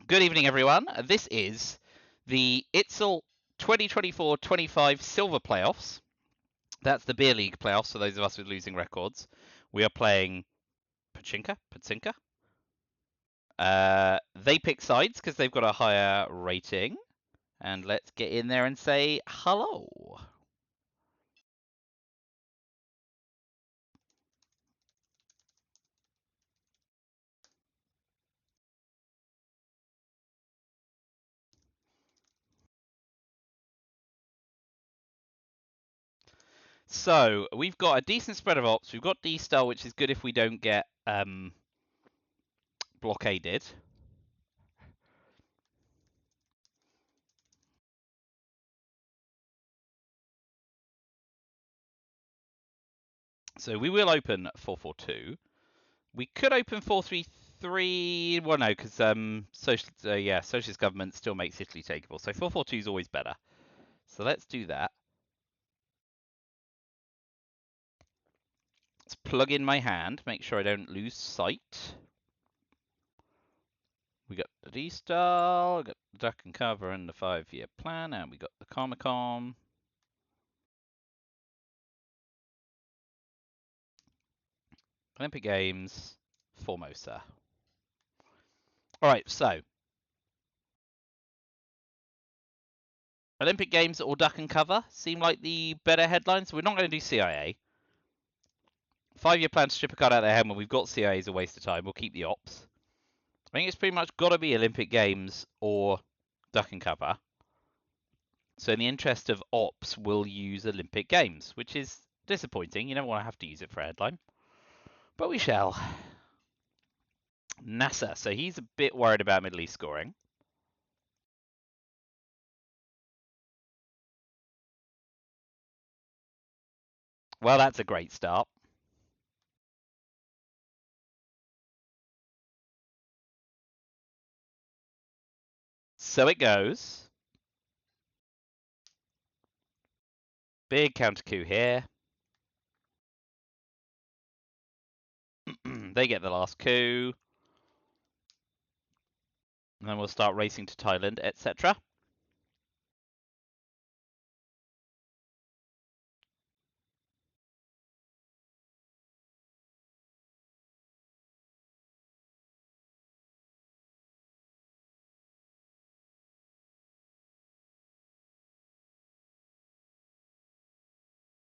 Good evening, everyone. This is the ITSL 2024-25 Silver Playoffs. That's the Beer League playoffs for those of us with losing records. We are playing Pacynka. They pick sides because they've got a higher rating. And let's get in there and say hello. So we've got a decent spread of ops. We've got D-Star, which is good if we don't get blockaded. So we will open 4-4-2. We could open 4-3-3. Well, no, because socialist government still makes Italy takeable. So 4-4-2 is always better. So let's do that. Let's plug in my hand, make sure I don't lose sight. We got the D-Star, we got the Duck and Cover and the 5-year plan, and we got the Comic-Con. Olympic Games, Formosa. Alright, so. Olympic Games or Duck and Cover seem like the better headlines. We're not going to do CIA. 5-year plan to strip a card out of their hand when we've got CIA is a waste of time. We'll keep the ops. I think it's pretty much got to be Olympic Games or Duck and Cover. So in the interest of ops, we'll use Olympic Games, which is disappointing. You never want to have to use it for a headline. But we shall. NASA. So he's a bit worried about Middle East scoring. Well, that's a great start. So it goes. Big counter coup here. They get the last coup. And then we'll start racing to Thailand, etc.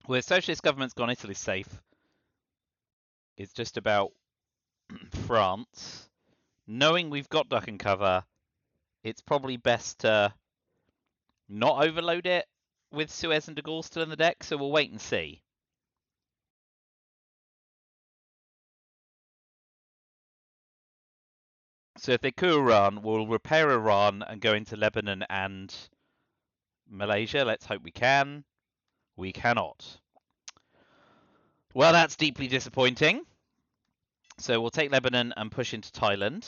Where socialist government's gone, Italy's safe. It's just about France. Knowing we've got Duck and Cover, it's probably best to not overload it with Suez and de Gaulle still in the deck, so we'll wait and see. So if they coup Iran, we'll repair Iran and go into Lebanon and Malaysia. Let's hope we can. We cannot. Well, that's deeply disappointing. So we'll take Lebanon and push into Thailand.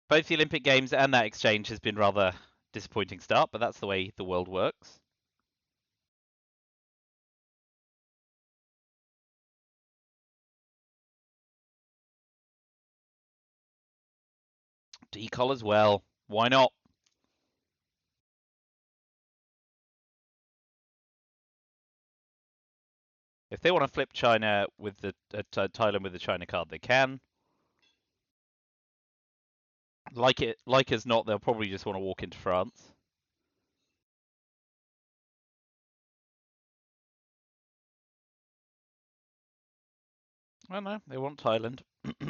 Both the Olympic Games and that exchange has been rather disappointing start, but that's the way the world works. Decol as well. Why not? If they want to flip China with the Thailand with the China card, they can. Like as not, they'll probably just want to walk into France. Oh no, they want Thailand.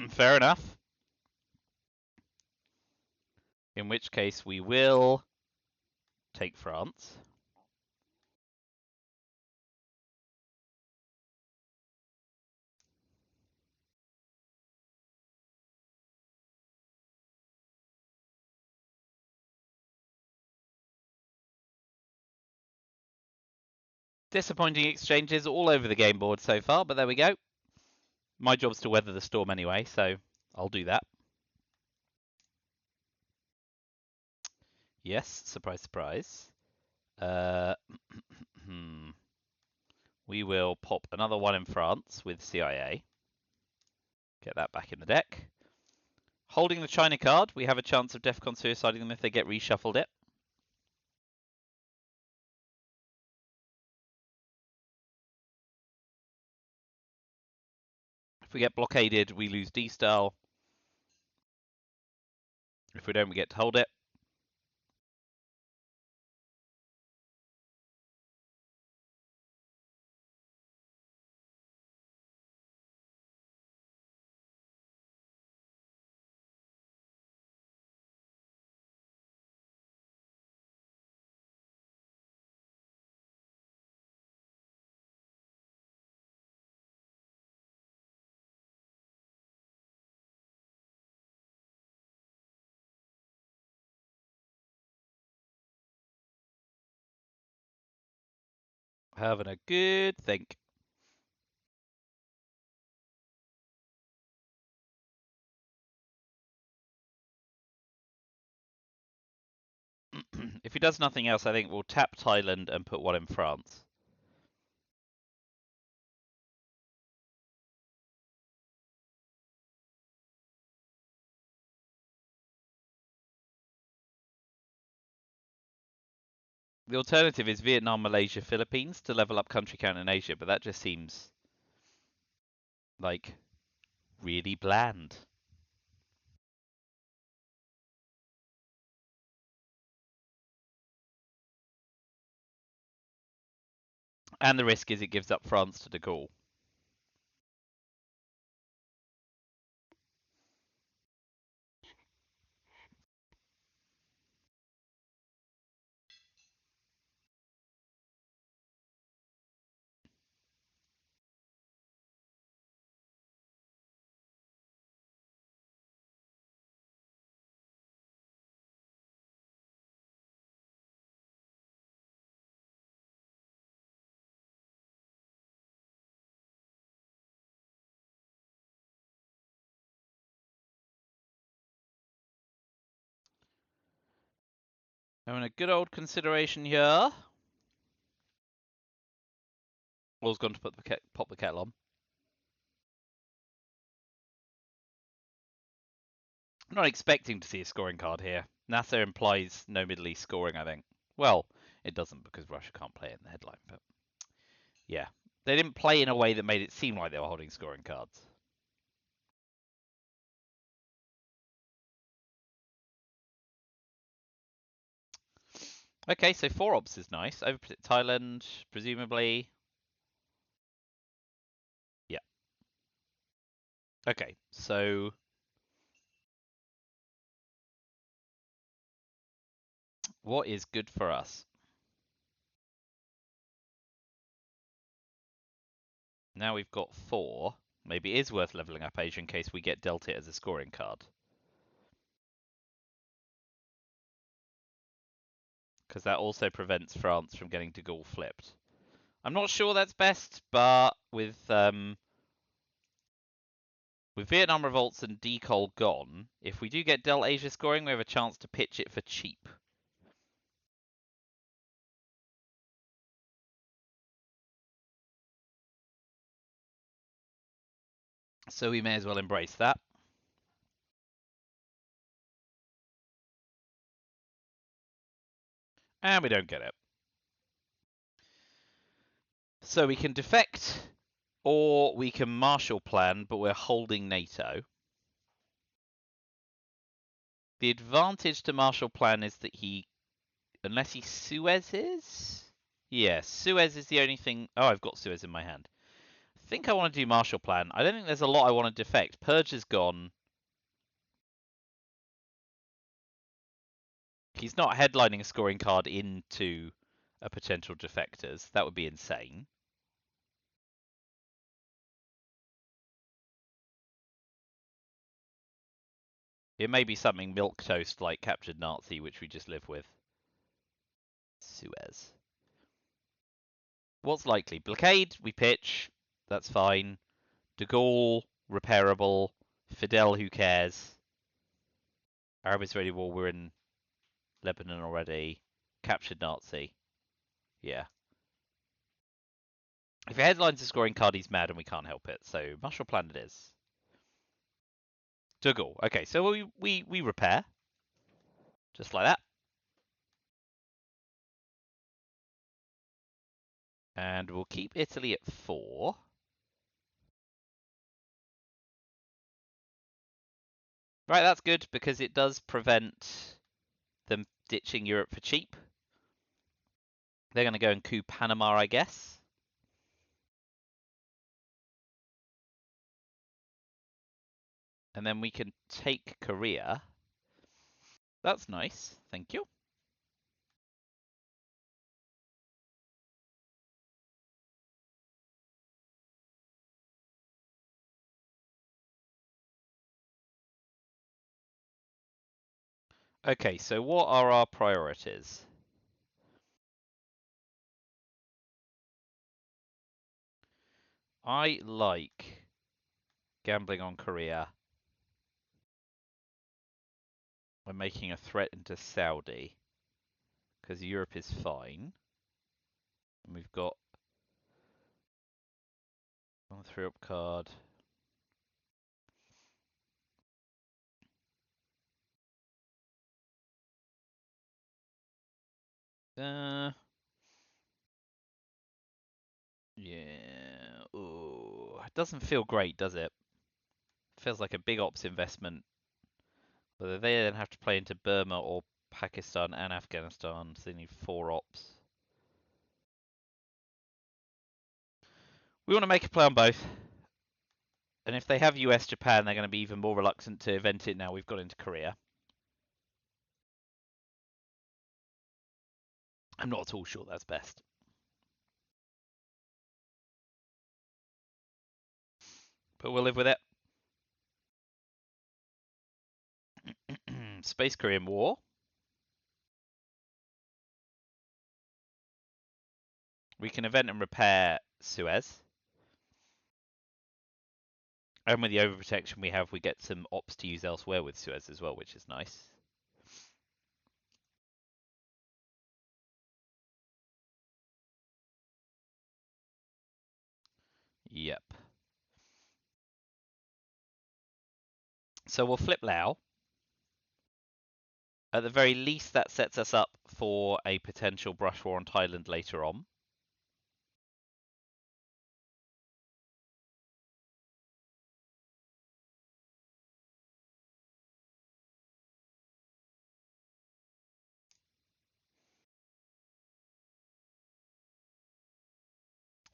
Fair enough. In which case we will take France. Disappointing exchanges all over the game board so far, but there we go. My job's to weather the storm anyway, so I'll do that. Yes, surprise, surprise. We will pop another one in France with CIA. Get that back in the deck. Holding the China card, we have a chance of DEFCON suiciding them if they get reshuffled it. If we get blockaded, we lose D-style. If we don't, we get to hold it. Having a good think. If he does nothing else, I think we'll tap Thailand and put one in France. The alternative is Vietnam, Malaysia, Philippines to level up country count in Asia, but that just seems like really bland. And the risk is it gives up France to De Gaulle. Having a good old consideration here. All's gone to pop the kettle on. I'm not expecting to see a scoring card here. NASA implies no Middle East scoring, I think. Well, it doesn't because Russia can't play it in the headline, but yeah. They didn't play in a way that made it seem like they were holding scoring cards. Okay, so 4 obs is nice. Over Thailand, presumably. Yeah. Okay, so what is good for us? Now we've got 4. Maybe it is worth leveling up Asia in case we get dealt it as a scoring card. Because that also prevents France from getting De Gaulle flipped. I'm not sure that's best, but with Vietnam revolts and decol gone, if we do get dealt Asia scoring, we have a chance to pitch it for cheap. So we may as well embrace that. And we don't get it. So we can defect, or we can Marshall Plan, but we're holding NATO. The advantage to Marshall Plan is that he, unless he Suezes? Yeah, Suez is the only thing. Oh, I've got Suez in my hand. I think I want to do Marshall Plan. I don't think there's a lot I want to defect. Purge is gone. He's not headlining a scoring card into a potential defectors. That would be insane. It may be something milquetoast like Captured Nazi, which we just live with. Suez. What's likely? Blockade, we pitch. That's fine. De Gaulle, repairable. Fidel, who cares? Arab Israeli war, we're in Lebanon already. Captured Nazi. Yeah. If he headlines a scoring card, he's mad and we can't help it. So Marshall Plan it is. De Gaulle. Okay, so we repair. Just like that. And we'll keep Italy at 4. Right, that's good because it does prevent them ditching Europe for cheap. They're going to go and coup Panama, I guess. And then we can take Korea. That's nice. Thank you. Okay, so what are our priorities? I like gambling on Korea. We're making a threat into Saudi because Europe is fine. And we've got on the 3-up card. Yeah. Ooh, it doesn't feel great, does it? Feels like a big ops investment. Whether they then have to play into Burma or Pakistan and Afghanistan, so they need 4 ops. We want to make a play on both. And if they have US Japan, they're going to be even more reluctant to event it now we've got into Korea. I'm not at all sure that's best. But we'll live with it. Space Korean War. We can event and repair Suez. And with the overprotection we have, we get some ops to use elsewhere with Suez as well, which is nice. Yep. So we'll flip Lao. At the very least, that sets us up for a potential brush war on Thailand later on.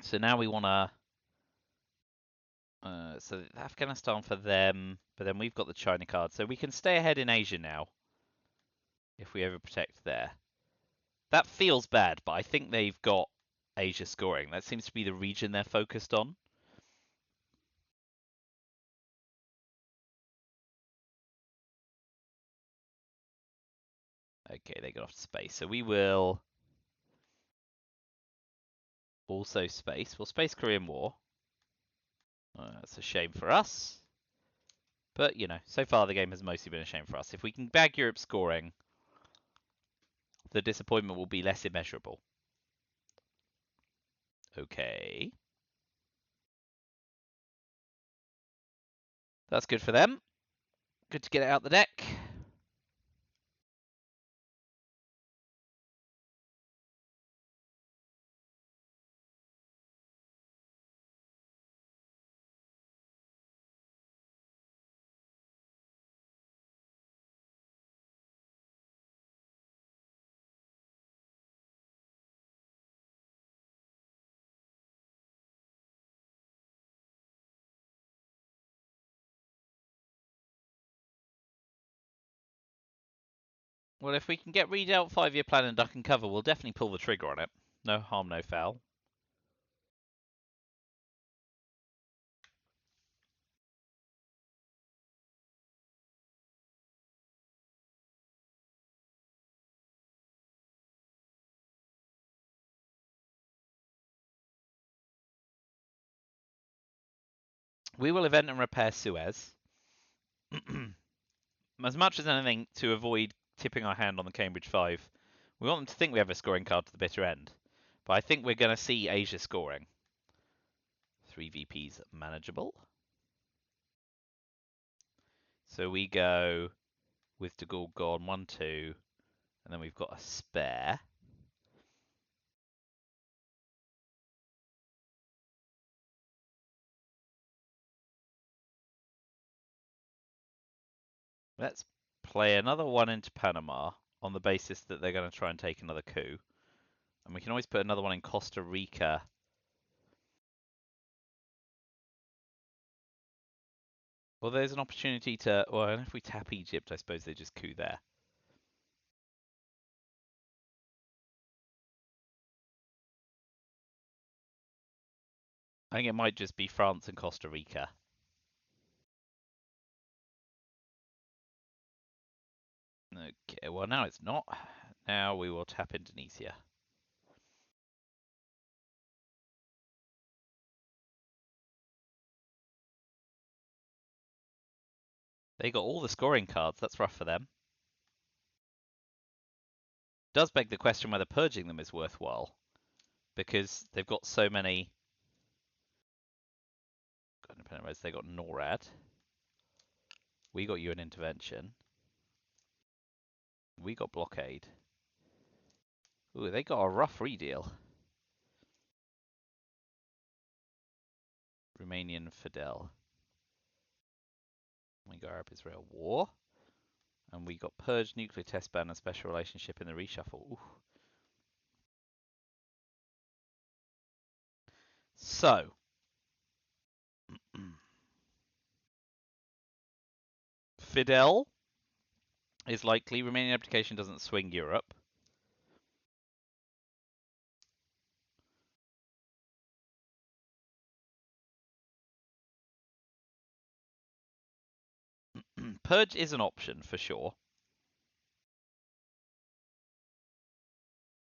So now we want to... so Afghanistan for them, but then we've got the China card. So we can stay ahead in Asia now if we overprotect there. That feels bad, but I think they've got Asia scoring. That seems to be the region they're focused on. Okay, they got off to space. So we will also space. We'll space Korean War. That's a shame for us. But, you know, so far the game has mostly been a shame for us. If we can bag Europe scoring, the disappointment will be less immeasurable. Okay. That's good for them. Good to get it out the deck. Well, if we can get read out 5-year plan and duck and cover, we'll definitely pull the trigger on it. No harm, no foul. We will event and repair Suez. As much as anything to avoid tipping our hand on the Cambridge 5. We want them to think we have a scoring card to the bitter end. But I think we're going to see Asia scoring. 3 VPs manageable. So we go with De Gaulle gone, 1-2, and then we've got a spare. Let's play another one into Panama on the basis that they're going to try and take another coup. And we can always put another one in Costa Rica. Well, there's an opportunity to... Well, and if we tap Egypt, I suppose they just coup there. I think it might just be France and Costa Rica. Okay, well, now it's not. Now we will tap Indonesia. They got all the scoring cards. That's rough for them. Does beg the question whether purging them is worthwhile, because they've got so many. Independent Reds, they got NORAD. We got UN intervention. We got blockade. Ooh, they got a rough redeal. Romanian Fidel. We got Arab-Israel war. And we got purge, nuclear test ban, and special relationship in the reshuffle. Ooh. So. Fidel is likely. Romanian abdication doesn't swing Europe. Purge is an option for sure.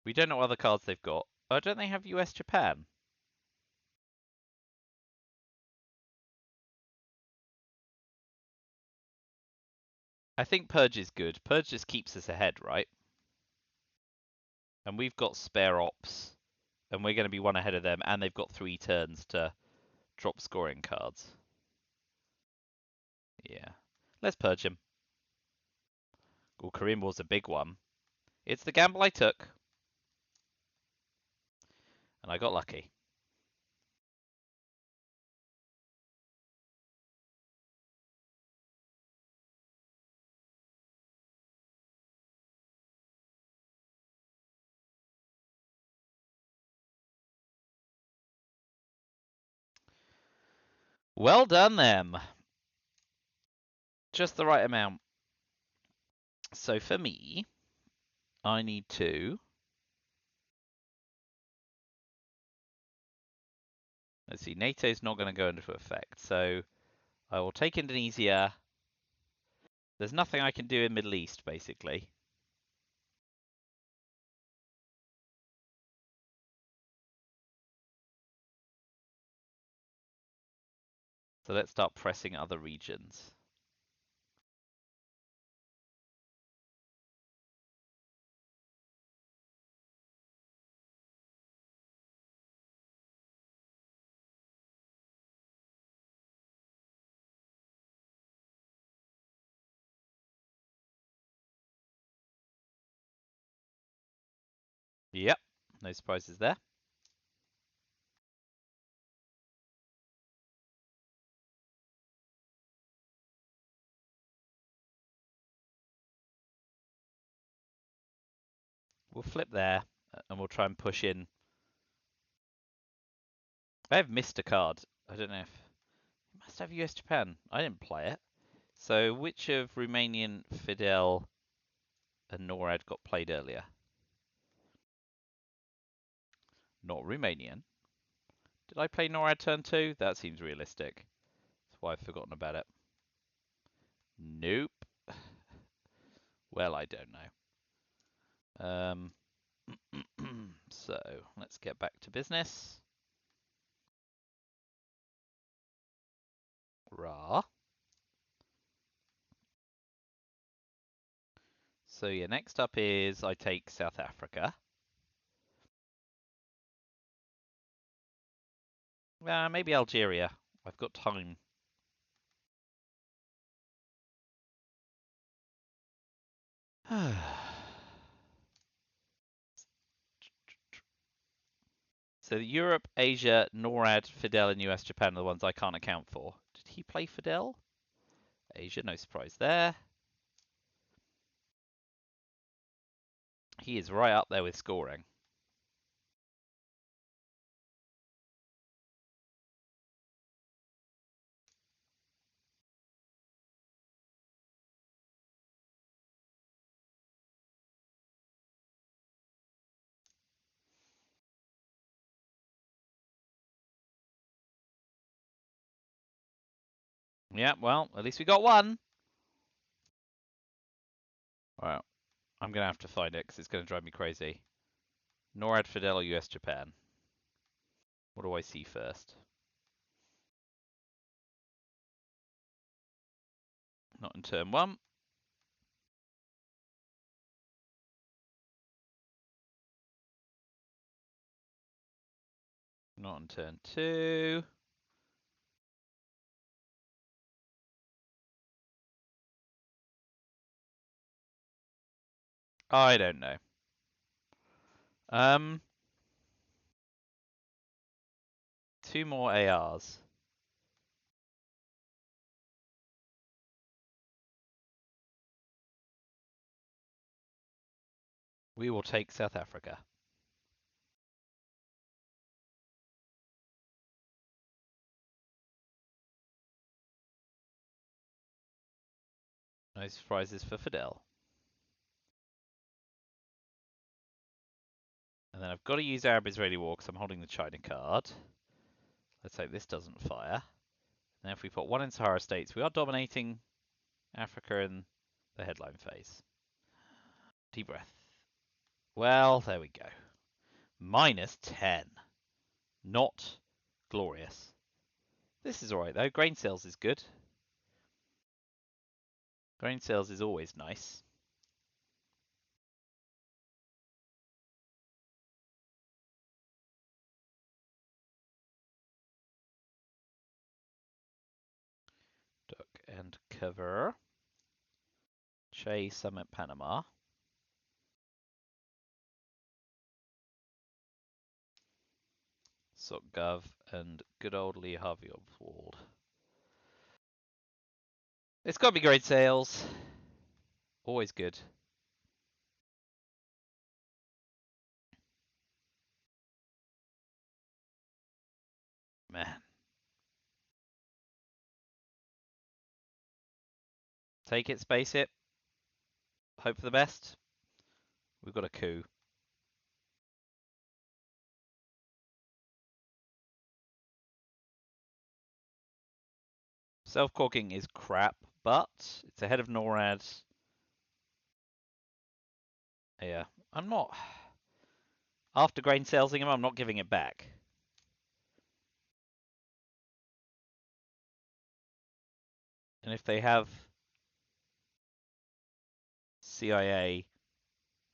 We don't know what other cards they've got. Oh, don't they have US Japan? I think Purge is good. Purge just keeps us ahead, right? And we've got spare ops, and we're going to be one ahead of them, and they've got 3 turns to drop scoring cards. Yeah. Let's Purge him. Oh, Korean War's a big one. It's the gamble I took. And I got lucky. Well done, them. Just the right amount. So for me, I need to... Let's see, NATO's not going to go into effect. So I will take Indonesia. There's nothing I can do in Middle East, basically. So let's start pressing other regions. Yep, no surprises there. We'll flip there, and we'll try and push in. I have missed a card. I don't know if... You must have US Japan. I didn't play it. So which of Romanian Fidel and NORAD got played earlier? Not Romanian. Did I play NORAD turn 2? That seems realistic. That's why I've forgotten about it. Nope. Well, I don't know. So, let's get back to business. Rah. So yeah, next up is I take South Africa. Maybe Algeria. I've got time. So Europe, Asia, NORAD, Fidel, and US, Japan are the ones I can't account for. Did he play Fidel? Asia, no surprise there. He is right up there with scoring. Yeah, well, at least we got one. Well, I'm going to have to find it because it's going to drive me crazy. NORAD, Fidel, US, Japan. What do I see first? Not in turn one. Not in turn two. I don't know. Two more ARs. We will take South Africa. No surprises for Fidel. And then I've got to use Arab-Israeli war because I'm holding the China card. Let's hope this doesn't fire. And if we put one in Sahara States, we are dominating Africa in the headline phase. Deep breath. Well, there we go. -10. Not glorious. This is alright though. Grain sales is good. Grain sales is always nice. Duck and cover. Che Summit Panama. SocGov and good old Lee Harvey Oswald. It's got to be great sales. Always good. Man. Take it, space it. Hope for the best. We've got a coup. Self-corking is crap, but it's ahead of NORAD. Yeah, I'm not. After grain salesing him, I'm not giving it back. And if they have CIA,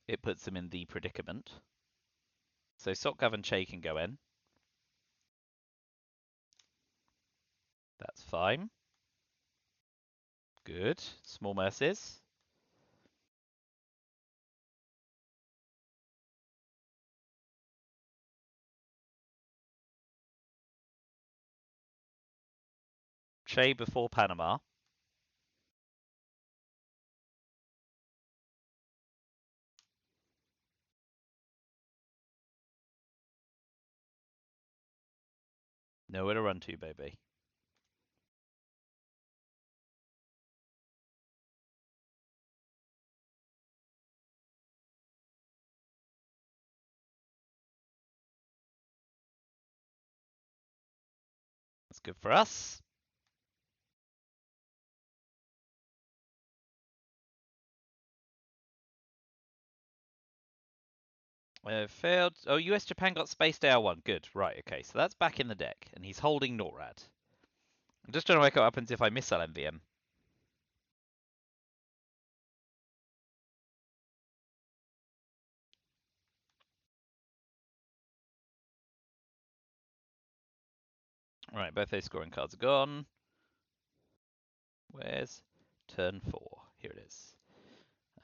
it puts them in the predicament. So SocGov and Che can go in. That's fine. Good. Small mercies. Che before Panama. Nowhere to run to, baby. That's good for us. Failed. Oh, US Japan got spaced AR1. Good. Right, okay. So that's back in the deck. And he's holding NORAD. I'm just trying to work out what happens if I miss LMVM. Right, both those scoring cards are gone. Where's turn 4? Here it is.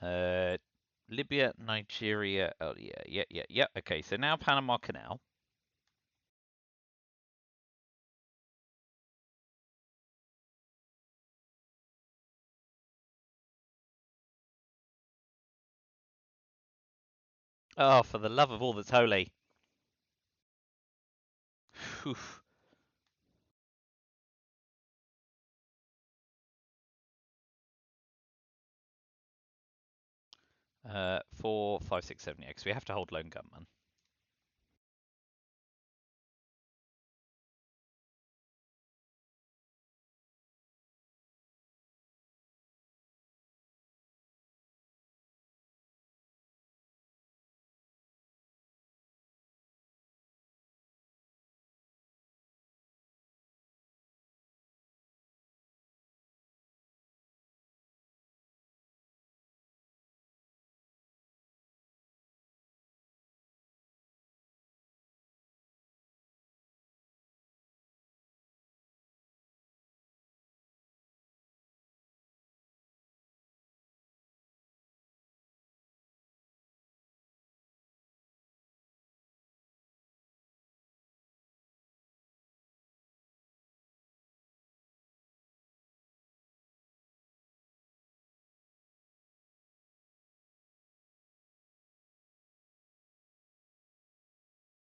Libya, Nigeria. Oh yeah. Okay, so now Panama Canal. Oh, for the love of all that's holy. Oof. 4, 5, 6, 7. Yeah, because we have to hold lone gunman.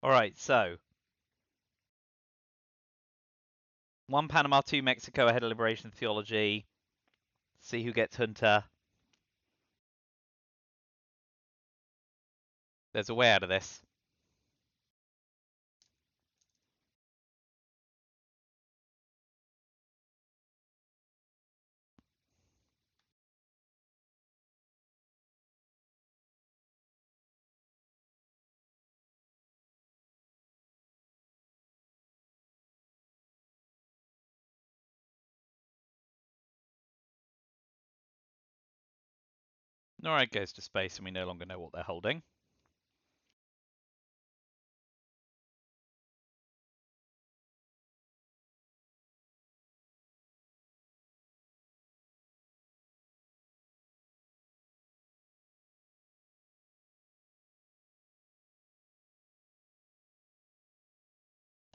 All right, so 1 Panama, 2 Mexico ahead of Liberation Theology. See who gets Hunter. There's a way out of this. Norad goes to space and we no longer know what they're holding.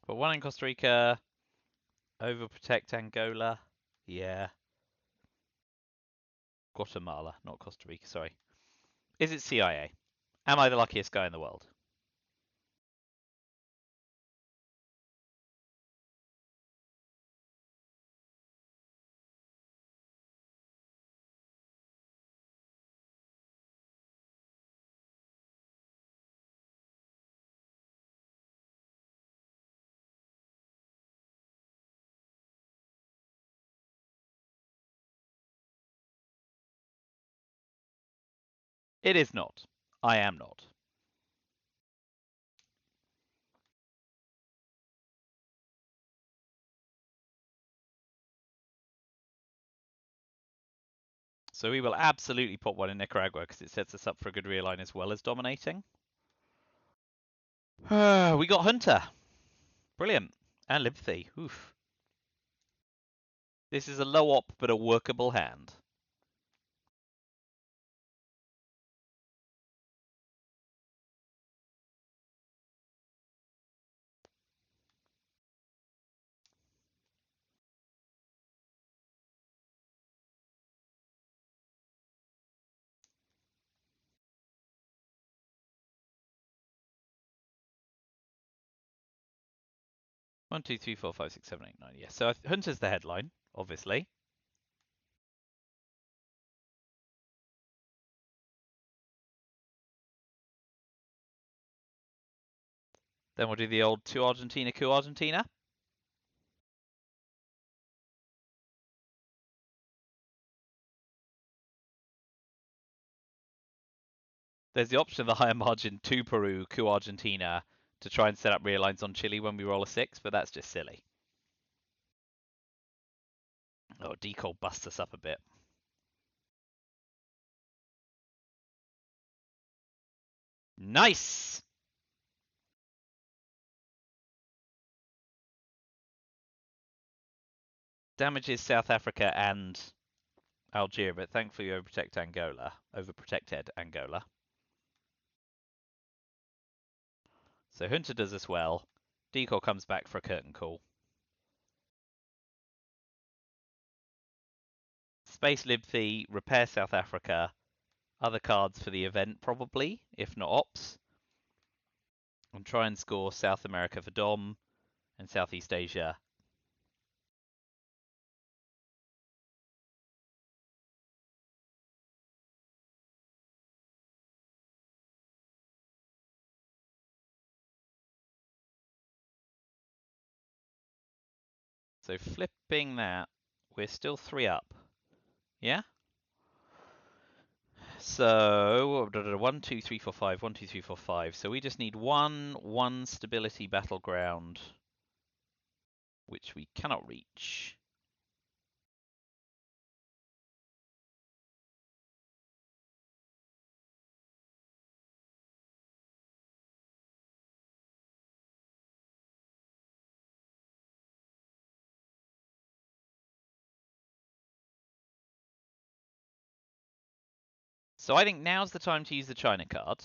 But 1 in Costa Rica. Overprotect Angola. Yeah. Guatemala, not Costa Rica, sorry. Is it CIA? Am I the luckiest guy in the world? It is not. I am not. So we will absolutely put 1 in Nicaragua because it sets us up for a good realign as well as dominating. We got Hunter. Brilliant. And Libthy. Oof. This is a low op but a workable hand. One, two, three, four, five, six, seven, eight, nine. Yes. So Hunter's the headline, obviously. Then we'll do the old 2 Argentina, coup Argentina. There's the option of the higher margin 2 Peru, coup Argentina to try and set up realigns on Chile when we roll a 6, but that's just silly. Oh, Decol busts us up a bit. Nice! Damages South Africa and Algeria, but thankfully overprotected Angola. So Hunter does this well. Decor comes back for a curtain call. Space Libthi, repair South Africa. Other cards for the event, probably, if not ops. And try and score South America for Dom and Southeast Asia. So flipping that, we're still 3 up. Yeah? So 1, 2, 3, 4, 5. 1, 2, 3, 4, 5. So we just need one stability battleground, which we cannot reach. So I think now's the time to use the China card.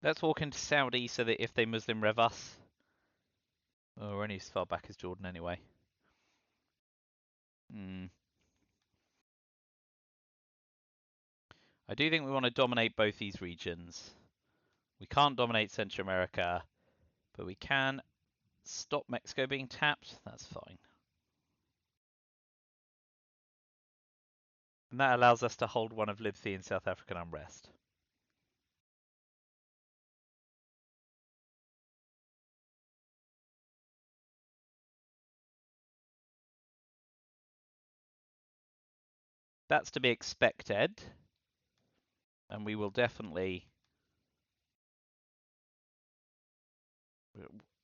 Let's walk into Saudi so that if they Muslim rev us, oh, we're only as far back as Jordan anyway. I do think we want to dominate both these regions. We can't dominate Central America, but we can stop Mexico being tapped. That's fine. And that allows us to hold one of Libthi and South African unrest. That's to be expected. And we will definitely...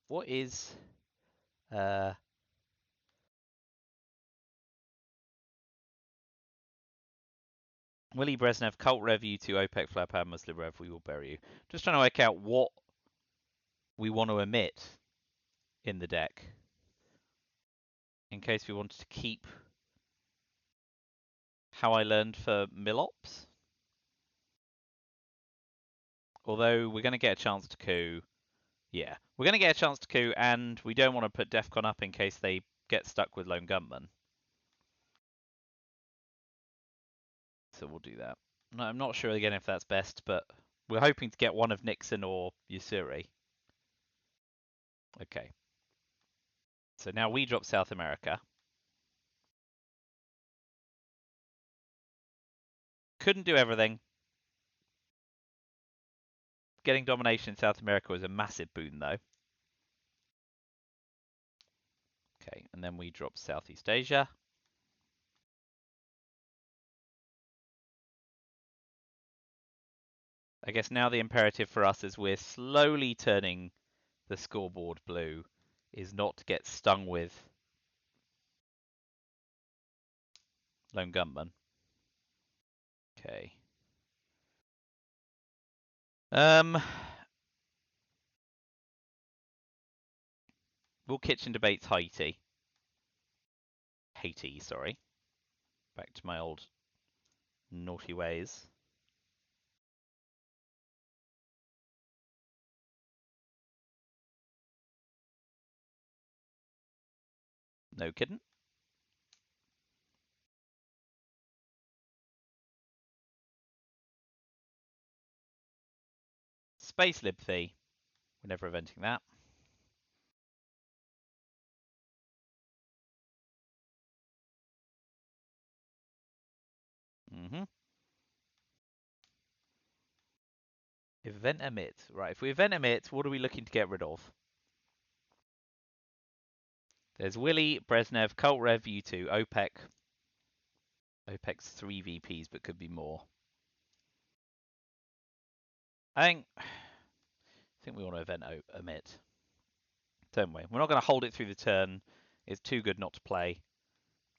What is... Willie Brezhnev, Cult Rev you to OPEC Flap and Muslim Rev, we will bury you. Just trying to work out what we want to omit in the deck. In case we wanted to keep How I Learned for Millops. Although we're going to get a chance to coup. Yeah, we're going to get a chance to coup, and we don't want to put DEFCON up in case they get stuck with Lone Gunman. So we'll do that. No, I'm not sure again if that's best, but we're hoping to get one of Nixon or Yusuri. Okay. So now we drop South America. Couldn't do everything. Getting domination in South America was a massive boon, though. Okay, and then we drop Southeast Asia. I guess now the imperative for us as we're slowly turning the scoreboard blue is not to get stung with Lone Gunman. Okay. Will Kitchen debates Haiti. Haiti, sorry. Back to my old naughty ways. No kidding. Space Libthi. We're never inventing that. Event emit. Right, if we event emit, what are we looking to get rid of? There's Willie, Brezhnev, Cult Rev, U2, OPEC. OPEC's 3 VPs, but could be more. I think we want to event omit, don't we? We're not going to hold it through the turn. It's too good not to play.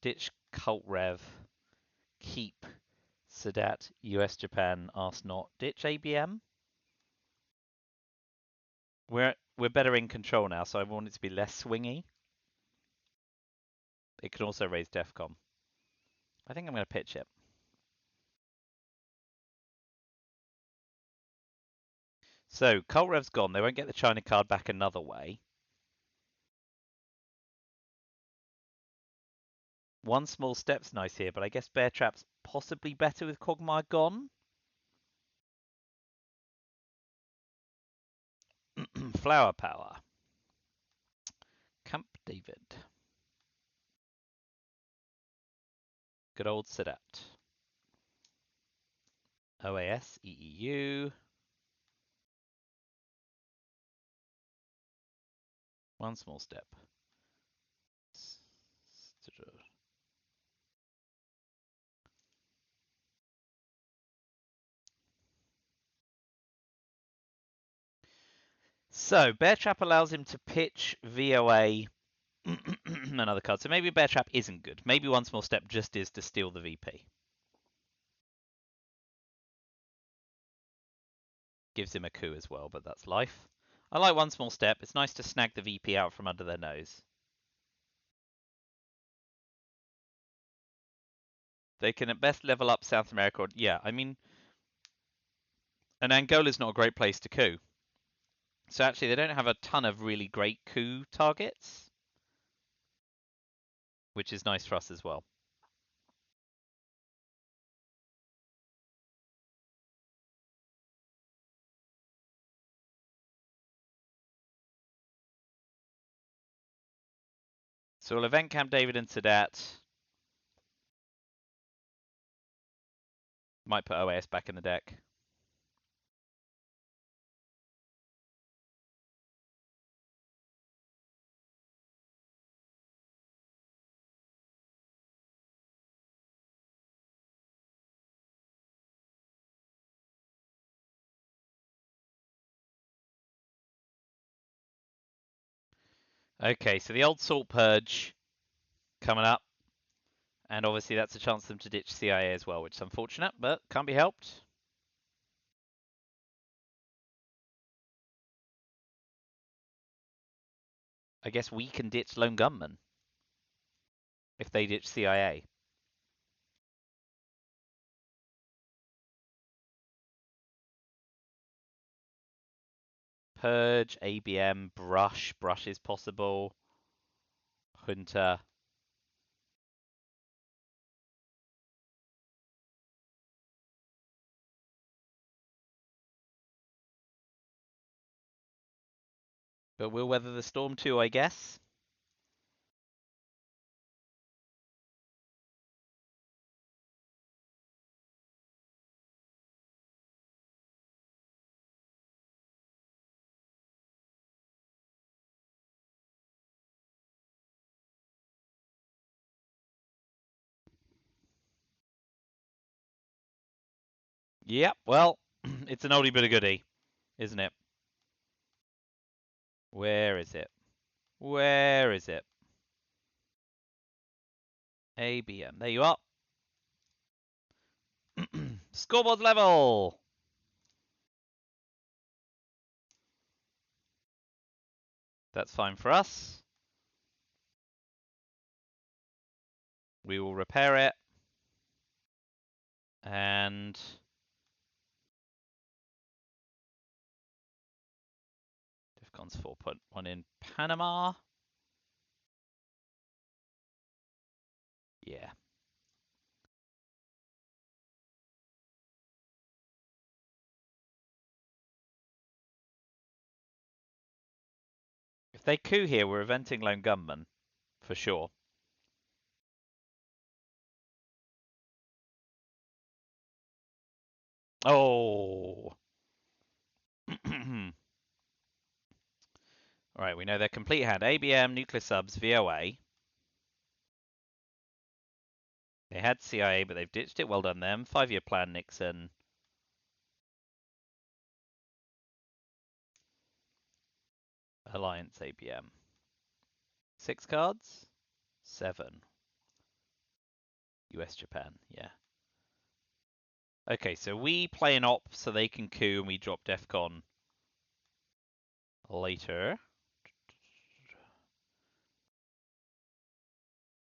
Ditch Cult Rev. Keep Sadat, US, Japan, ask not. Ditch ABM. We're better in control now, so I want it to be less swingy. It can also raise DEFCON. I think I'm going to pitch it. So, Cult Rev's gone. They won't get the China card back another way. One small step's nice here, but I guess Bear Trap's possibly better with Quagmire gone. Flower Power. Camp David. Good old Sadat. OAS, EEU. One small step. So, Bear Trap allows him to pitch VOA another card. So maybe Bear Trap isn't good. Maybe one small step just is to steal the VP. Gives him a coup as well, but that's life. I like one small step. It's nice to snag the VP out from under their nose. They can at best level up South America. Yeah, I mean, and Angola's not a great place to coup. So actually, they don't have a ton of really great coup targets, which is nice for us as well. So we'll event Camp David and Sadat. Might put OAS back in the deck. Okay, so the old Salt Purge coming up. And obviously that's a chance for them to ditch CIA as well, which is unfortunate, but can't be helped. I guess we can ditch Lone Gunman if they ditch CIA. Purge, ABM, Brush. Brush is possible. Hunter. But we'll weather the storm too, I guess. Yep, well, it's an oldie but a goodie, isn't it? Where is it? Where is it? ABM. There you are. Scoreboard level. That's fine for us. We will repair it. And DEFCON's 4.1 in Panama. Yeah. If they coup here, we're eventing Lone Gunman, for sure. Oh. Alright, we know their complete hand. ABM, nuclear subs, VOA. They had CIA, but they've ditched it. Well done them. 5-year plan, Nixon. Alliance ABM. 6 cards? 7. US Japan, yeah. Okay, so we play an op so they can coup and we drop DEFCON later.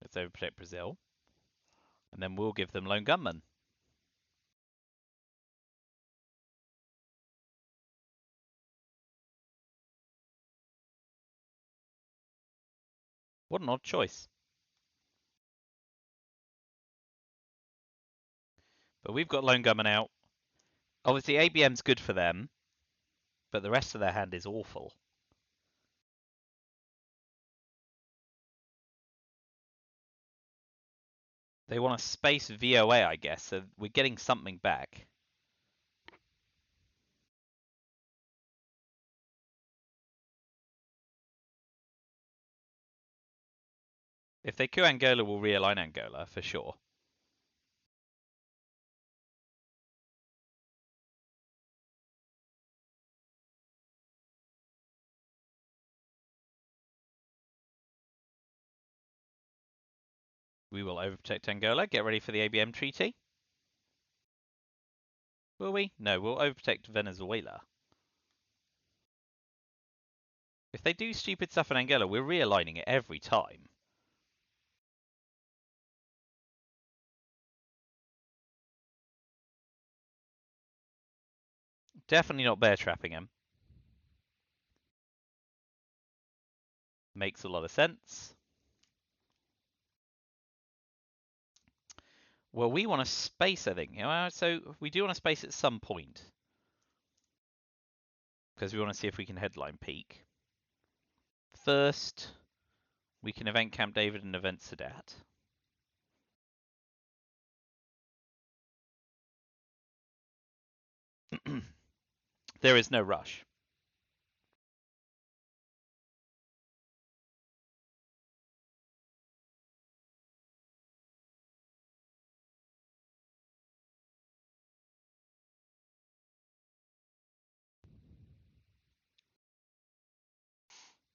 Let's overprotect Brazil. And then we'll give them Lone Gunman. What an odd choice. But we've got Lone Gunman out. Obviously, ABM's good for them, but the rest of their hand is awful. They want a space VOA, I guess, so we're getting something back. If they coup Angola, we'll realign Angola, for sure. We will overprotect Angola. Get ready for the ABM treaty. Will we? No, we'll overprotect Venezuela. If they do stupid stuff in Angola, we're realigning it every time. Definitely not bear trapping him. Makes a lot of sense. Well, we want to space, I think. So we do want to space at some point. Because we want to see if we can headline peak. First, we can event Camp David and event Sadat. There is no rush.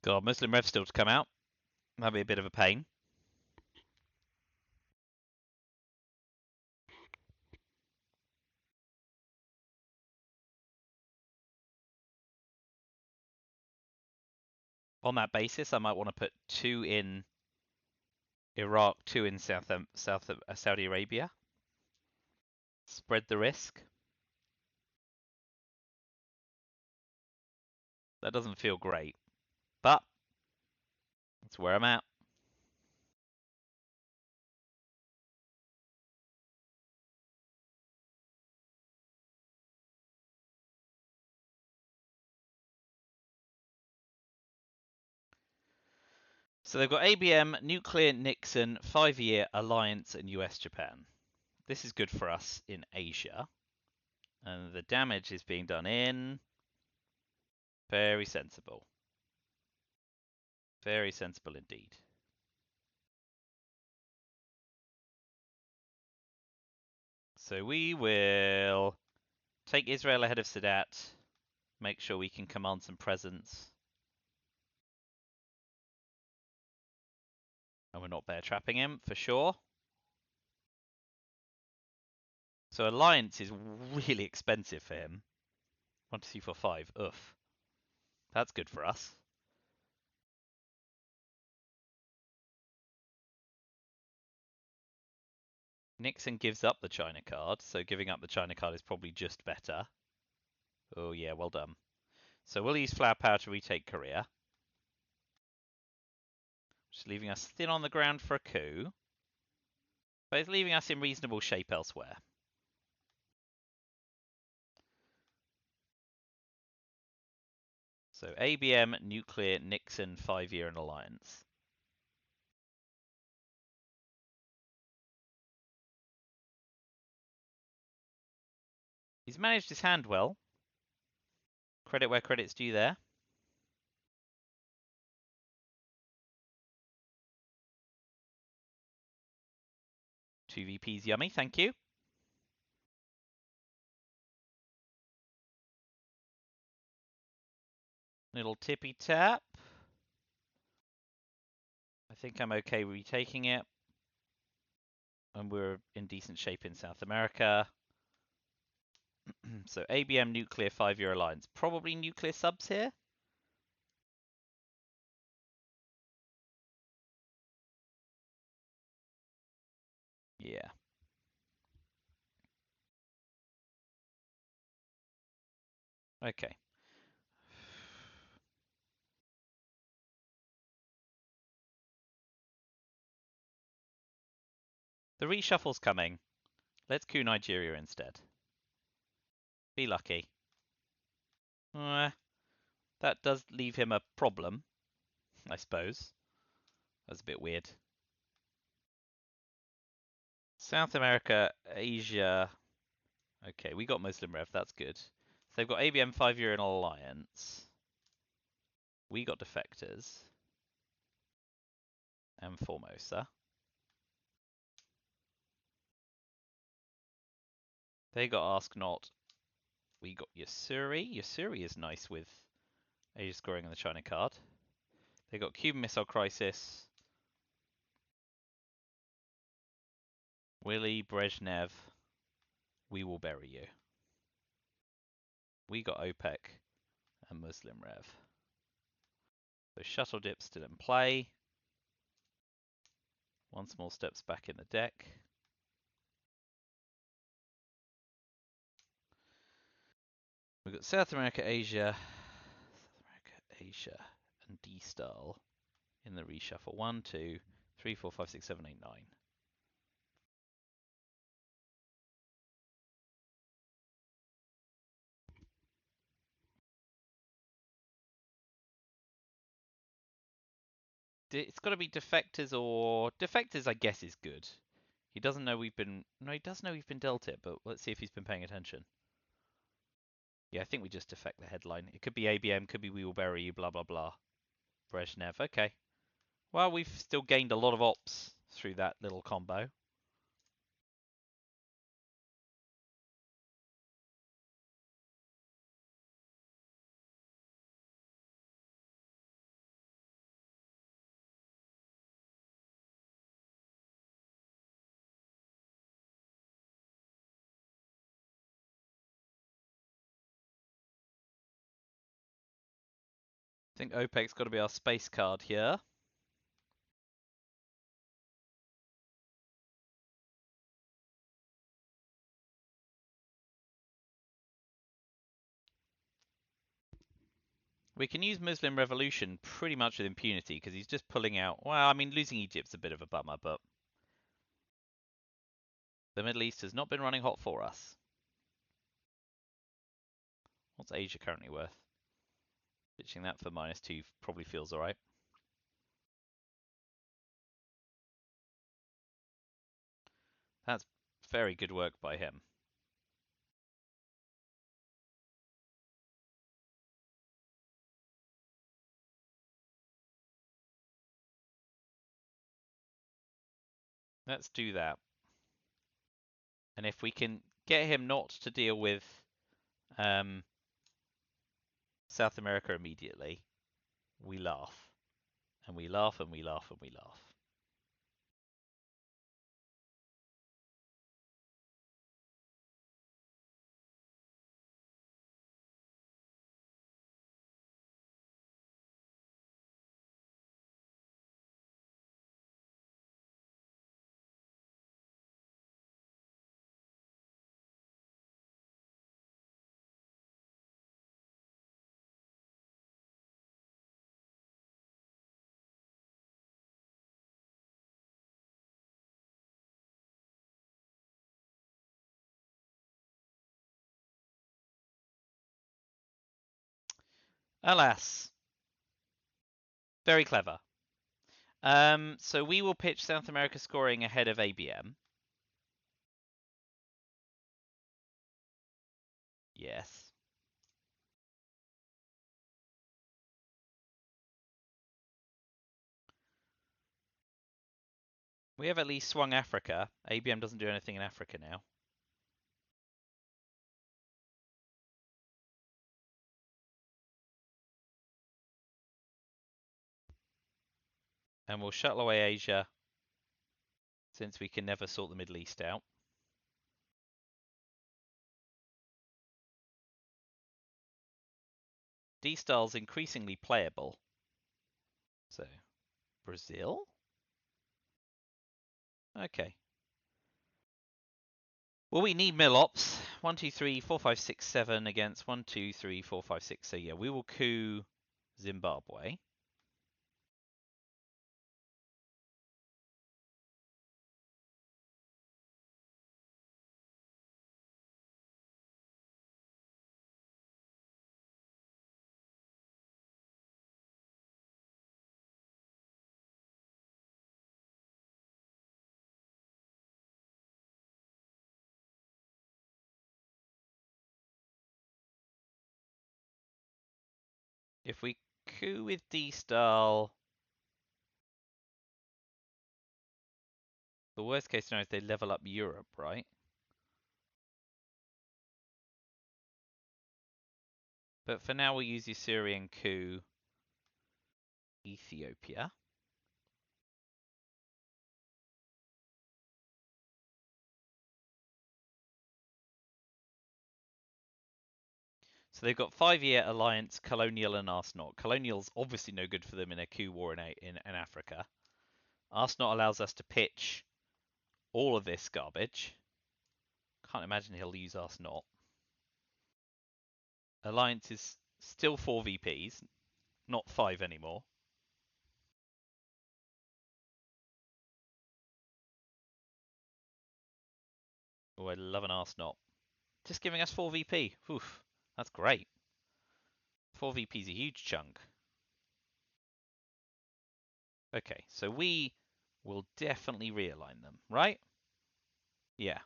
God, Muslim Rev still to come out. That'd be a bit of a pain. On that basis, I might want to put 2 in Iraq, 2 in Saudi Arabia. Spread the risk. That doesn't feel great, but that's where I'm at. So they've got ABM, Nuclear, Nixon, 5-year Alliance, and US Japan. This is good for us in Asia. And the damage is being done in... Very sensible. Very sensible indeed. So we will take Israel ahead of Sadat. Make sure we can command some presence. And we're not bear trapping him, for sure. So Alliance is really expensive for him. 1, 2, 3, 4, 5. Oof. That's good for us. Nixon gives up the China card, so giving up the China card is probably just better. Oh yeah, well done. So we'll use flower power to retake Korea. Just leaving us thin on the ground for a coup. But it's leaving us in reasonable shape elsewhere. So ABM, Nuclear, Nixon, 5-year and Alliance. He's managed his hand well. Credit where credit's due there. Two VPs, yummy, thank you. Little tippy tap. I think I'm okay retaking it. And we're in decent shape in South America. So ABM nuclear 5-year alliance. Probably nuclear subs here. Yeah. Okay. The reshuffle's coming. Let's coup Nigeria instead. Be lucky. That does leave him a problem, I suppose. That's a bit weird. South America, Asia. Okay, we got Muslim Rev. That's good. So they've got ABM 5-year in alliance. We got defectors. And Formosa. They got Ask Not. We got Yasuri. Yasuri is nice with Asia scoring on the China card. They got Cuban Missile Crisis. Willy Brezhnev. We will bury you. We got OPEC and Muslim Rev. So Shuttle Dip still in play. One small steps back in the deck. We've got South America, Asia, and D-Style in the reshuffle. 1, 2, 3, 4, 5, 6, 7, 8, 9. It's got to be defectors or defectors. I guess is good. He doesn't know we've been. No, he does know we've been dealt it, but let's see if he's been paying attention. Yeah, I think we just defect the headline. It could be ABM, could be We Will Bury You, blah blah blah. Brezhnev. Okay. Well, we've still gained a lot of ops through that little combo. I think OPEC's got to be our space card here. We can use Muslim Revolution pretty much with impunity because he's just pulling out. Well, I mean, losing Egypt's a bit of a bummer, but the Middle East has not been running hot for us. What's Asia currently worth? Pitching that for -2 probably feels alright. That's very good work by him. Let's do that. And if we can get him not to deal with South America immediately, we laugh. And we laugh and we laugh and we laugh. Alas. Very clever. So we will pitch South America scoring ahead of ABM. Yes. We have at least swung Africa. ABM doesn't do anything in Africa now. And we'll shuttle away Asia, since we can never sort the Middle East out. D-Style's increasingly playable. So, Brazil? Okay. Well, we need mill-ops. 1, 2, 3, 4, 5, 6, 7 against 1, 2, 3, 4, 5, 6. So yeah, we will coup Zimbabwe. If we coup with D-Style, the worst case scenario is they level up Europe, right? But for now, we'll use Usurian coup Ethiopia. So they've got 5-year alliance, Colonial and Arsenal. Colonial's obviously no good for them in a coup war in Africa. Arsenal allows us to pitch all of this garbage. Can't imagine he'll use Arsenal. Alliance is still 4 VPs, not 5 anymore. Oh, I love an Arsenal. Just giving us 4 VP. Oof, that's great. 4 VP is a huge chunk. Okay, so we will definitely realign them, right? Yeah.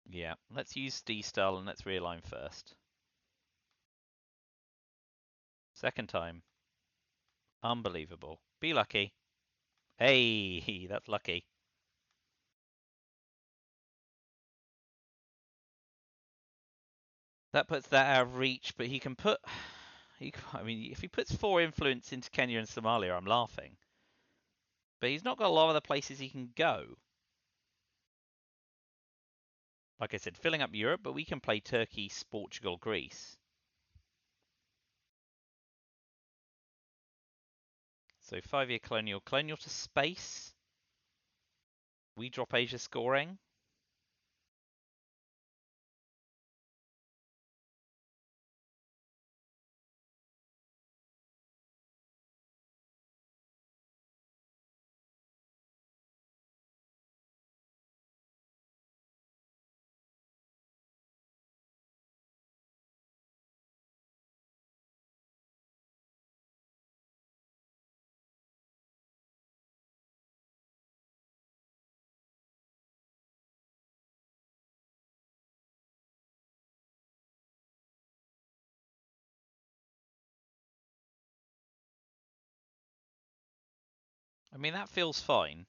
Yeah, let's use D-Style and let's realign first. Second time. Unbelievable. Be lucky. Hey, that's lucky. That puts that out of reach, but he can put... I mean, if he puts 4 influence into Kenya and Somalia, I'm laughing. But he's not got a lot of other places he can go. Like I said, filling up Europe, but we can play Turkey, Portugal, Greece. So 5-year colonial. Colonial to space. We drop Asia scoring. I mean, that feels fine.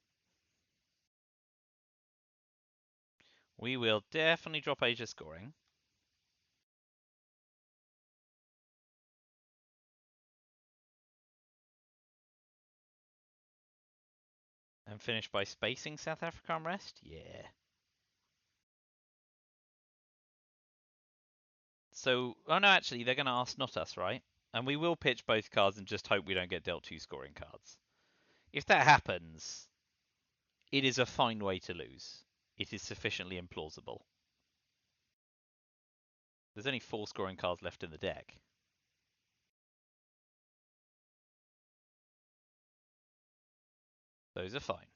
We will definitely drop Asia scoring. And finish by spacing South Africa unrest? Yeah. So, oh no, actually, they're going to ask not us, right? And we will pitch both cards and just hope we don't get dealt 2 scoring cards. If that happens, it is a fine way to lose. It is sufficiently implausible. There's only 4 scoring cards left in the deck. Those are fine.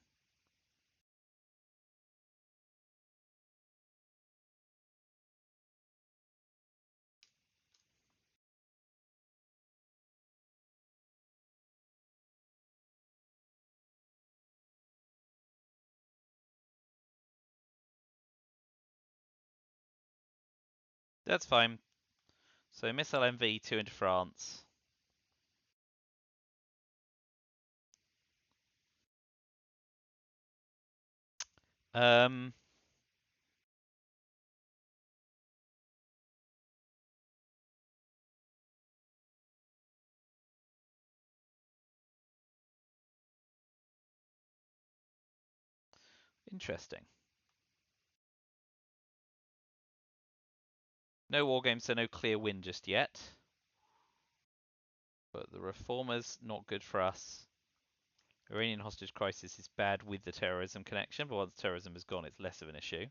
That's fine. So missile MV 2 into France. Um, Interesting. No war games, so no clear win just yet. But the reformers, not good for us. Iranian hostage crisis is bad with the terrorism connection, but once terrorism is gone, it's less of an issue.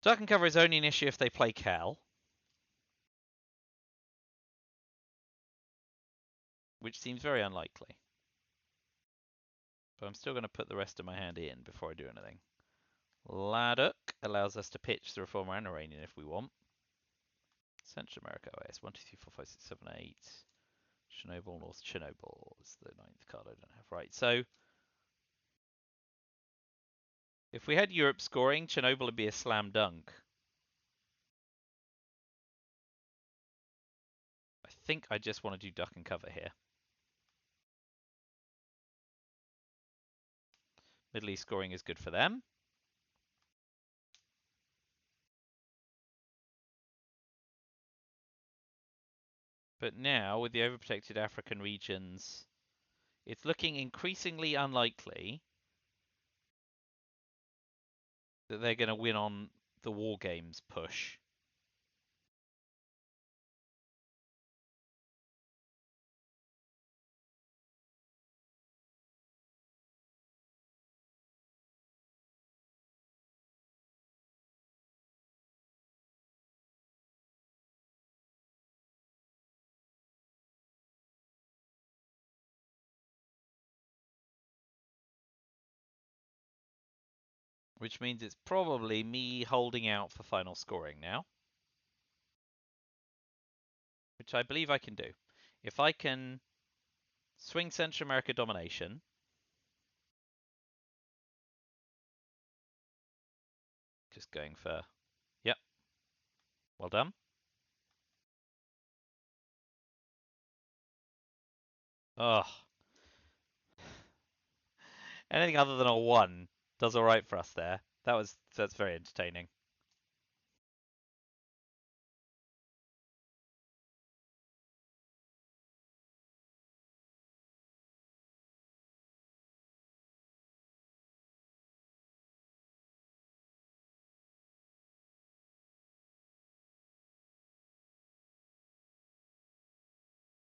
Duck and cover is only an issue if they play Cal, which seems very unlikely. But I'm still going to put the rest of my hand in before I do anything. Laduk allows us to pitch the reformer and Iranian if we want. Central America OS 1, 2, 3, 4, 5, 6, 7, 8. Chernobyl, North Chernobyl is the 9th card I don't have. Right, so if we had Europe scoring, Chernobyl would be a slam dunk. I think I just want to do duck and cover here. Middle East scoring is good for them. But now, with the overprotected African regions, it's looking increasingly unlikely that they're going to win on the war games push. Which means it's probably me holding out for final scoring now. Which I believe I can do. If I can swing Central America domination, just going for, yep, well done. Oh, anything other than a 1 does alright for us there. That's very entertaining.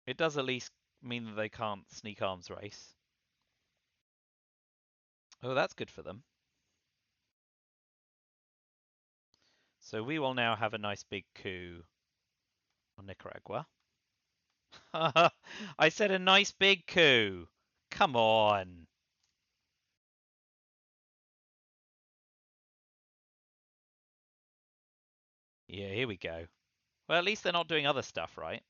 It does at least mean that they can't sneak arms race. Oh, that's good for them. So we will now have a nice big coup on Nicaragua. I said a nice big coup. Come on. Yeah, here we go. Well, at least they're not doing other stuff, right?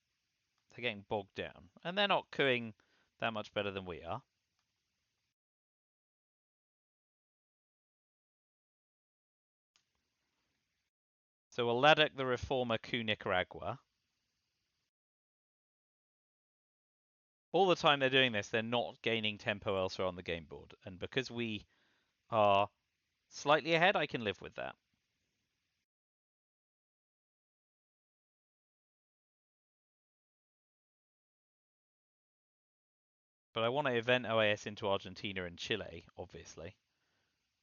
They're getting bogged down. And they're not cooing that much better than we are. So we'll Ladek the Reformer coup Nicaragua. All the time they're doing this, they're not gaining tempo elsewhere on the game board. And because we are slightly ahead, I can live with that. But I want to event OAS into Argentina and Chile, obviously.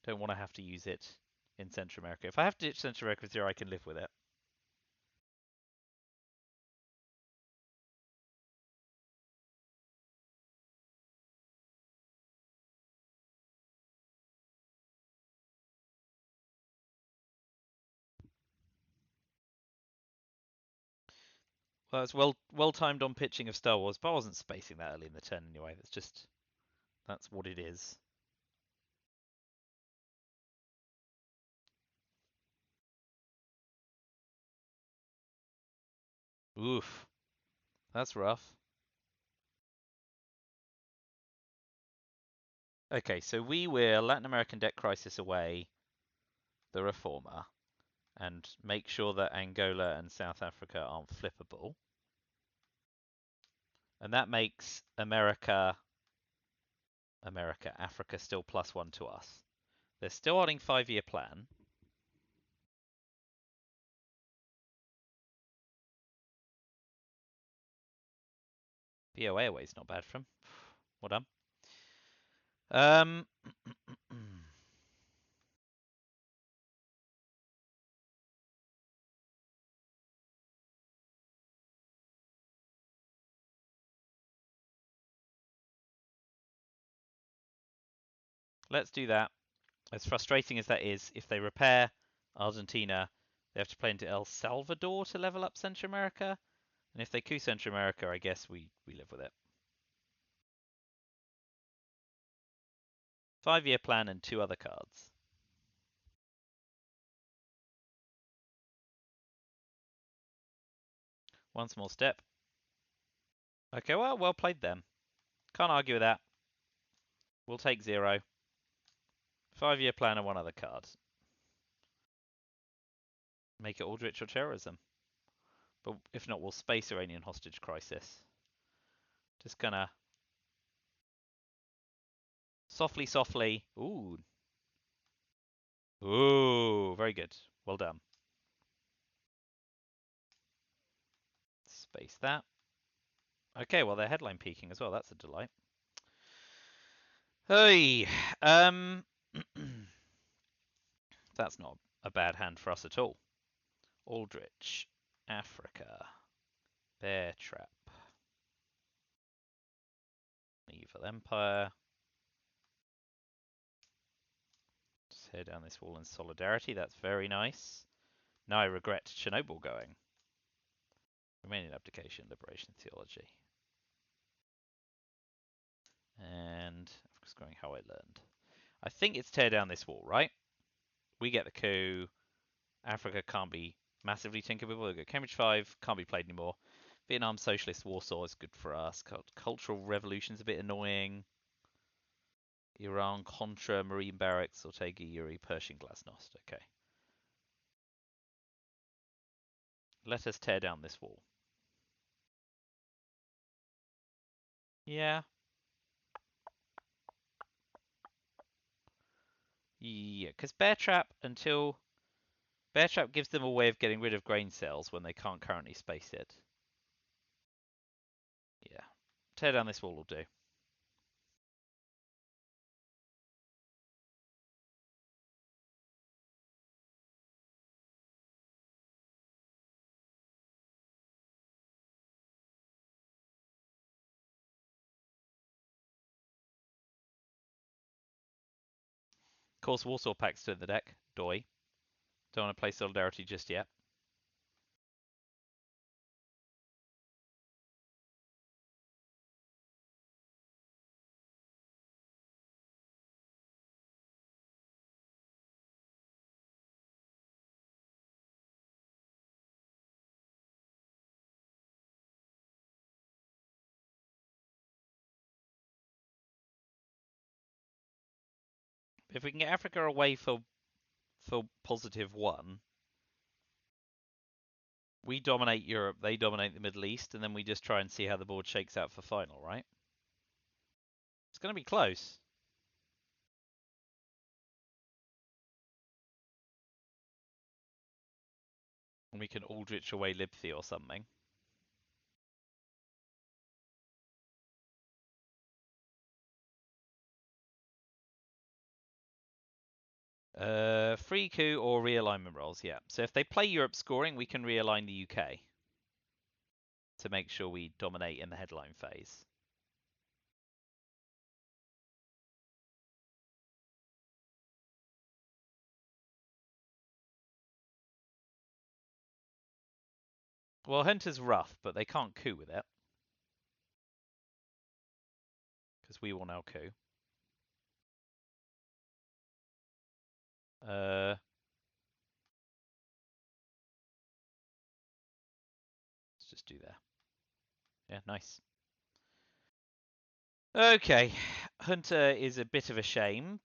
Don't want to have to use it in Central America. If I have to ditch Central America with 0, I can live with it. Well, it's well timed on pitching of Star Wars, but I wasn't spacing that early in the turn anyway. That's what it is. Oof, that's rough. Okay, so we will Latin American debt crisis away the Reformer. and make sure that Angola and South Africa aren't flippable. And that makes Africa still +1 to us. They're still holding 5-year plan. BOA away is not bad for them. Well done. Let's do that. As frustrating as that is, if they repair Argentina, they have to play into El Salvador to level up Central America. And if they coup Central America, I guess we live with it. 5-year plan and 2 other cards. One small step. Okay, well played them. Can't argue with that. We'll take 0. 5-year plan and 1 other card. Make it Aldrich or terrorism. But if not, we'll space Iranian hostage crisis. Just gonna softly. Ooh. Ooh, very good. Well done. Space that. Okay, well they're headline peaking as well. That's a delight. Hey, that's not a bad hand for us at all. Aldrich, Africa, Bear Trap, Evil Empire. Tear down this wall in solidarity. That's very nice. Now I regret Chernobyl going. Romanian abdication, liberation theology. And Africa's going how I learned. I think it's tear down this wall, right? We get the coup. Africa can't be massively tinkered with. We'll go Cambridge 5, can't be played anymore. Vietnam Socialist Warsaw is good for us. Cultural Revolution's a bit annoying. Iran Contra, Marine Barracks, Ortega, Yuri, Pershing, Glasnost. Okay. Let us tear down this wall. Yeah. Yeah, because Bear Trap gives them a way of getting rid of grain cells when they can't currently space it. Yeah. Tear down this wall will do. Of course, Warsaw Pact's still in the deck. Doi. Don't want to play Solidarity just yet. If we can get Africa away for +1, we dominate Europe, they dominate the Middle East, and then we just try and see how the board shakes out for final, right? It's going to be close. And we can Aldrich away Libthi or something. Free coup or realignment rolls, yeah. So if they play Europe scoring, we can realign the UK to make sure we dominate in the headline phase. Well, Hunter's rough, but they can't coup with it. Because we will now coup. Let's just do that. Yeah, nice. Okay, Hunter is a bit of a shame.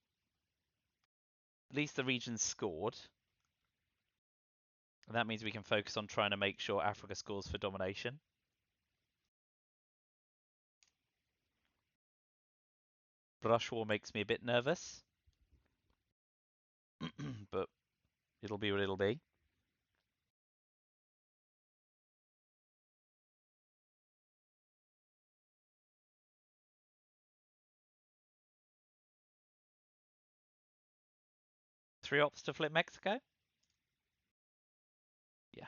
At least the region's scored. And that means we can focus on trying to make sure Africa scores for domination. Brush war makes me a bit nervous. But it'll be what it'll be. Three ops to flip Mexico? Yeah.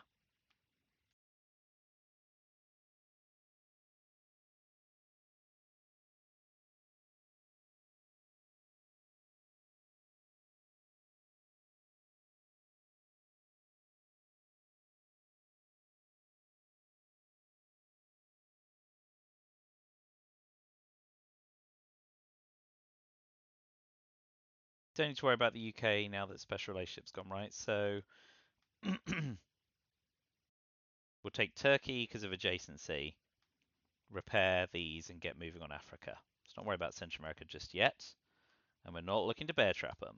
Don't need to worry about the UK now that special relationship's gone, right? So we'll take Turkey because of adjacency, repair these, and get moving on Africa. Let's not worry about Central America just yet. And we're not looking to bear trap them.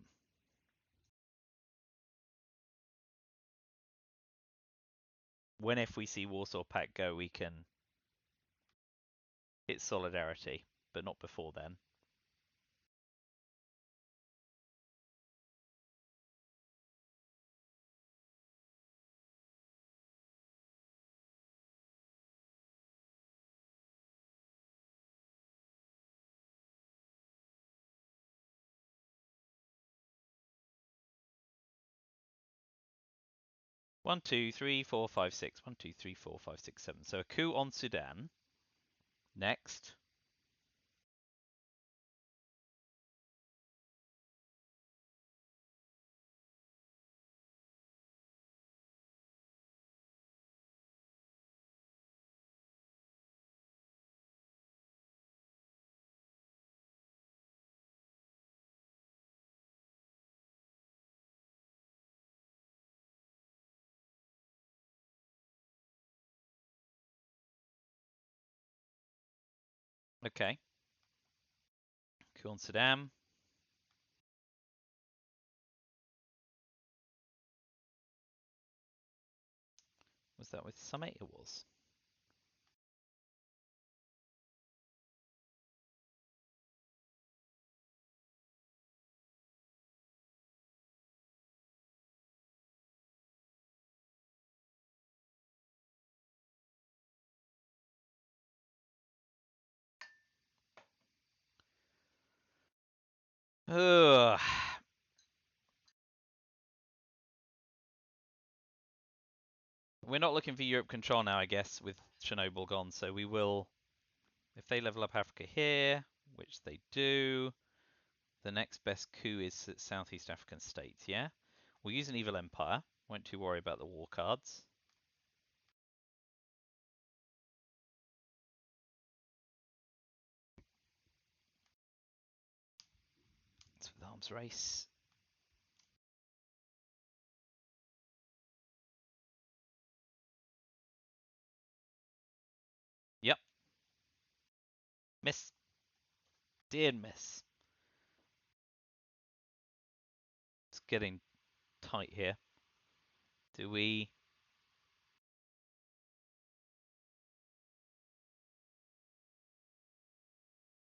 When if we see Warsaw Pact go, we can hit solidarity, but not before then. One, two, three, four, five, six. 1, 2, 3, 4, 5, 6, 7. So a coup on Sudan. Next. Okay. Coup on Sudan. Was that with Summit? It was. Ugh. We're not looking for Europe control now, I guess, with Chernobyl gone. So we will, if they level up Africa here, which they do, the next best coup is Southeast African states, yeah? We'll use an evil empire. Won't too worry about the war cards. It's with arms race. Yep. Miss. Did miss. It's getting tight here. Do we?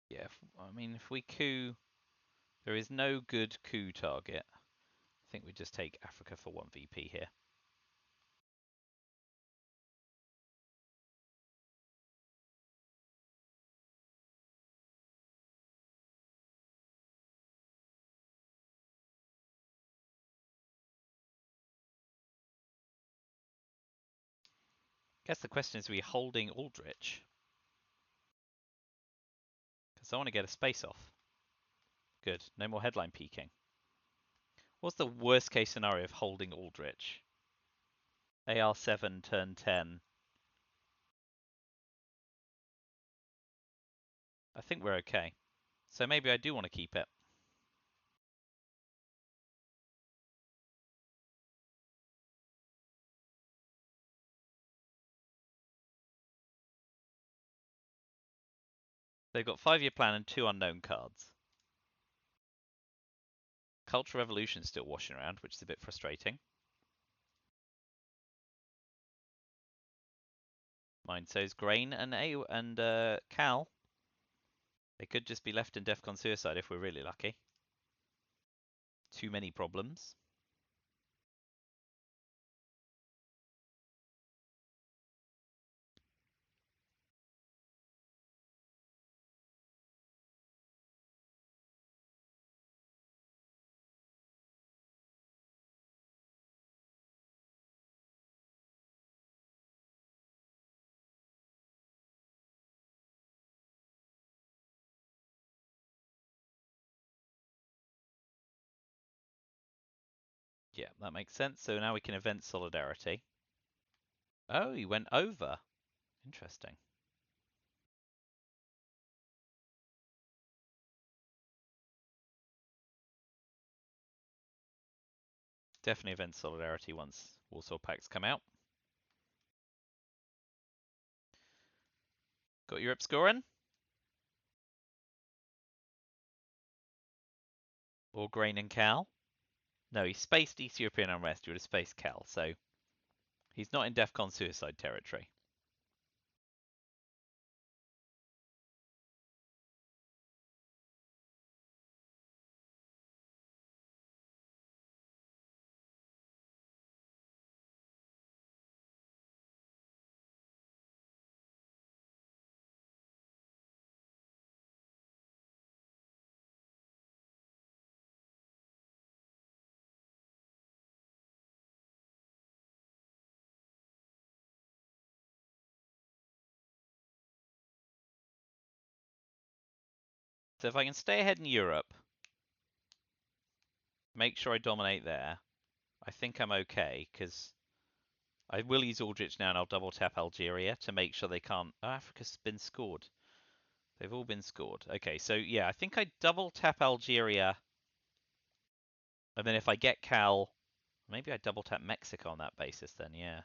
Yeah, I mean, if we coup, there is no good coup target. I think we just take Africa for 1 VP here. Guess the question is, are we holding Aldrich? Because I want to get a space off. Good. No more headline peaking. What's the worst case scenario of holding Aldrich? AR7, turn 10. I think we're okay. So maybe I do want to keep it. They've got 5-year plan and 2 unknown cards. Cultural Revolution's still washing around, which is a bit frustrating. Mine says Grain and Cal. They could just be left in DEFCON suicide if we're really lucky. Too many problems. Yeah, that makes sense. So now we can event Solidarity. Oh, he went over. Interesting. Definitely event Solidarity once Warsaw Pacts come out. Got Europe scoring? Or Grain and Cal? No, he spaced East European Unrest. You would have spaced Cal, so he's not in DEFCON suicide territory. So if I can stay ahead in Europe, make sure I dominate there, I think I'm okay, because I will use Aldrich now and I'll double tap Algeria to make sure they can't... Oh, Africa's been scored. They've all been scored. Okay, so yeah, I think I double tap Algeria, and then if I get Cal, maybe I double tap Mexico on that basis then, yeah.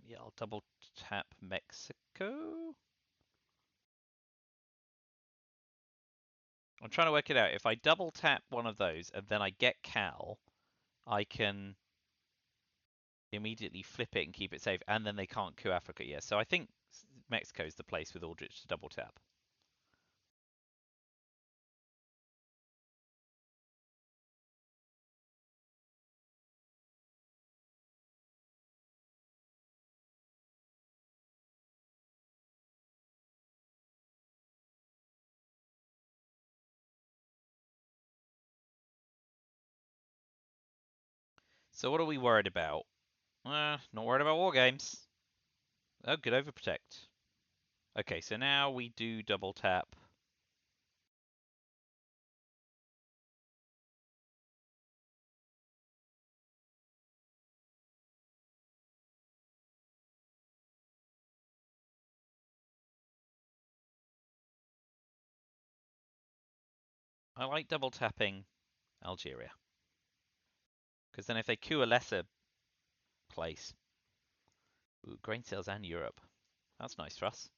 Yeah, I'll double tap Mexico. I'm trying to work it out. If I double tap one of those and then I get Cal, I can immediately flip it and keep it safe, and then they can't coup Africa. Yeah, so I think Mexico's the place with Aldrich to double tap. So what are we worried about? Not worried about war games. Oh, good overprotect. Okay, so now we do double tap. I like double tapping Algeria. Because then if they coup a lesser place, ooh, grain sales and Europe. That's nice for us.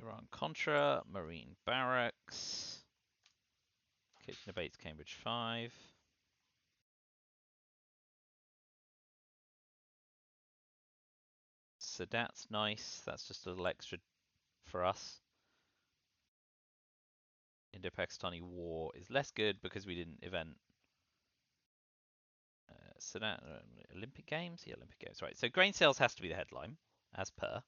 Iran Contra, Marine Barracks, Kitchen Debates Cambridge 5. So that's nice. That's just a little extra for us. Indo-Pakistani war is less good because we didn't event. So that Olympic Games? Yeah, Olympic Games, right. So grain sales has to be the headline, as per.